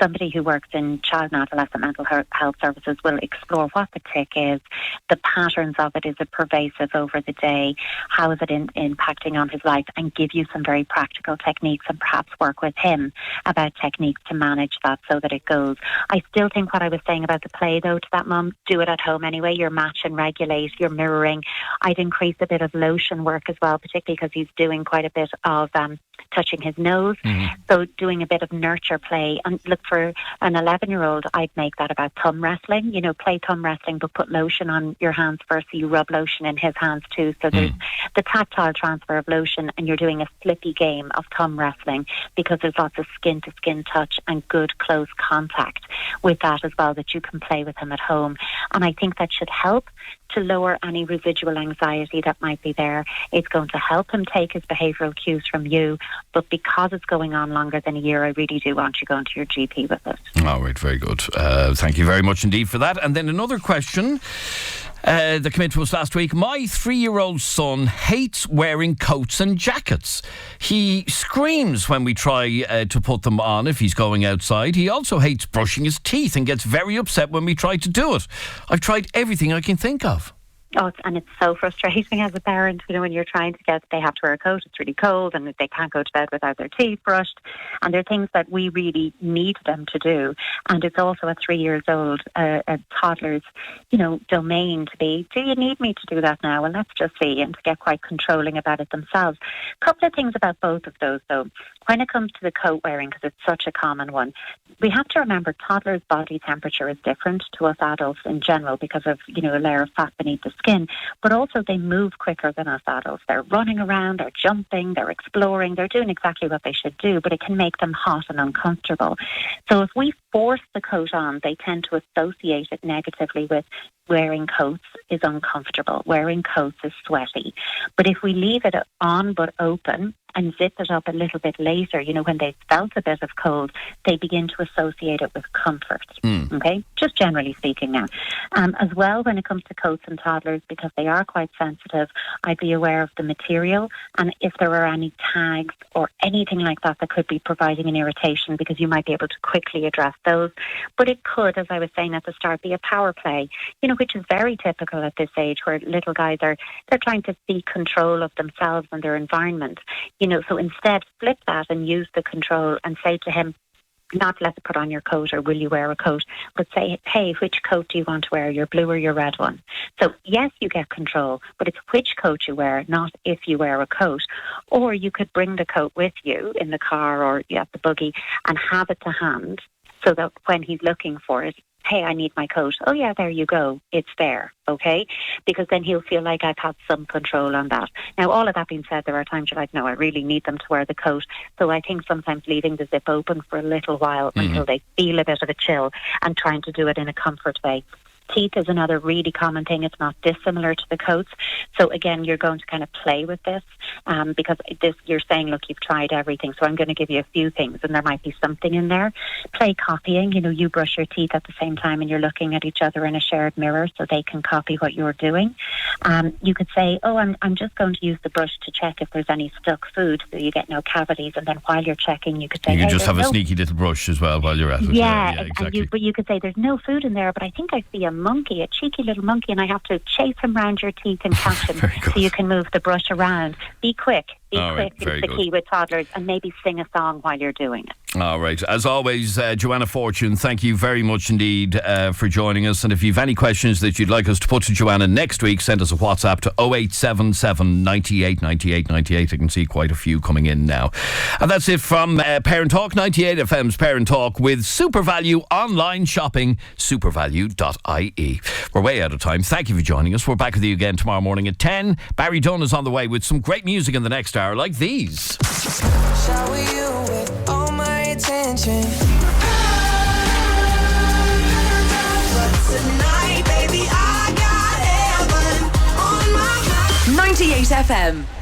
Speaker 14: somebody who works in child and adolescent mental health services will explore what the tic is, the patterns of it, is it pervasive over the day, how is it impacting on his life, and give you some very practical techniques and perhaps work with him about techniques to manage that so that it goes. I still think what I was saying about the play, though, to that mum, do it at home anyway. Your match and regulate, your mirror. I'd increase a bit of lotion work as well, particularly because he's doing quite a bit of touching his nose. So doing a bit of nurture play. And look, for an 11-year-old, I'd make that about thumb wrestling. Play thumb wrestling, but put lotion on your hands first, so you rub lotion in his hands too. So there's the tactile transfer of lotion, and you're doing a flippy game of thumb wrestling, because there's lots of skin-to-skin touch and good close contact with that as well, that you can play with him at home. And I think that should help to lower any residual anxiety that might be there. It's going to help him take his behavioural cues from you, but because it's going on longer than a year, I really do want you going to your GP with it.
Speaker 2: All right, very good. Thank you very much indeed for that. And then another question that came in to us last week. My 3-year-old son hates wearing coats and jackets. He screams when we try to put them on if he's going outside. He also hates brushing his teeth and gets very upset when we try to do it. I've tried everything I can think of.
Speaker 14: Oh, and it's so frustrating as a parent, when you're trying to get, they have to wear a coat, it's really cold, and they can't go to bed without their teeth brushed. And there are things that we really need them to do. And it's also at 3 years old, a toddler's, domain to be, do you need me to do that now? Well, let's just see, and to get quite controlling about it themselves. A couple of things about both of those, though. When it comes to the coat wearing, because it's such a common one, we have to remember toddlers' body temperature is different to us adults in general because of, a layer of fat beneath the skin, but also they move quicker than us adults. They're running around, they're jumping, they're exploring, they're doing exactly what they should do, but it can make them hot and uncomfortable. So if we force the coat on, they tend to associate it negatively with wearing coats is uncomfortable, wearing coats is sweaty. But if we leave it on but open and zip it up a little bit later, when they've felt a bit of cold, they begin to associate it with comfort. Okay? Just generally speaking now. As well, when it comes to coats and toddlers, because they are quite sensitive, I'd be aware of the material, and if there are any tags or anything like that that could be providing an irritation, because you might be able to quickly address those. But it could, as I was saying at the start, be a power play, which is very typical at this age, where little guys they're trying to seek control of themselves and their environment. So instead flip that and use the control and say to him, not let's put on your coat or will you wear a coat, but say, hey, which coat do you want to wear, your blue or your red one? So yes, you get control, but it's which coat you wear, not if you wear a coat. Or you could bring the coat with you in the car or at the buggy and have it to hand so that when he's looking for it, hey, I need my coat. Oh, yeah, there you go. It's there, okay? Because then he'll feel like I've had some control on that. Now, all of that being said, there are times you're like, no, I really need them to wear the coat. So I think sometimes leaving the zip open for a little while until they feel a bit of a chill and trying to do it in a comfort way. Teeth is another really common thing. It's not dissimilar to the coats. So again, you're going to kind of play with this because you're saying, look, you've tried everything. So I'm going to give you a few things and there might be something in there. Play copying. You brush your teeth at the same time and you're looking at each other in a shared mirror so they can copy what you're doing. You could say, oh, I'm just going to use the brush to check if there's any stuck food so you get no cavities. And then while you're checking, you could say,
Speaker 2: you can just have a sneaky little brush as well while you're at it.
Speaker 14: Yeah,
Speaker 2: exactly.
Speaker 14: But you could say, there's no food in there, but I think I see a monkey, a cheeky little monkey, and I have to chase him round your teeth and catch him so you can move the brush around. Be quick. Be quick is the key with toddlers, and maybe sing a song while you're doing it.
Speaker 2: All right. As always, Joanna Fortune, thank you very much indeed for joining us. And if you've any questions that you'd like us to put to Joanna next week, send us a WhatsApp to 0877 98 98 98. I can see quite a few coming in now. And that's it from Parent Talk, 98 FM's Parent Talk with Super Value online shopping, supervalue.ie. We're way out of time. Thank you for joining us. We're back with you again tomorrow morning at 10. Barry Dunn is on the way with some great music in the next hour like these.
Speaker 16: Shower you with all my attention. But tonight, baby, I got heaven on my mind.
Speaker 1: 98 FM.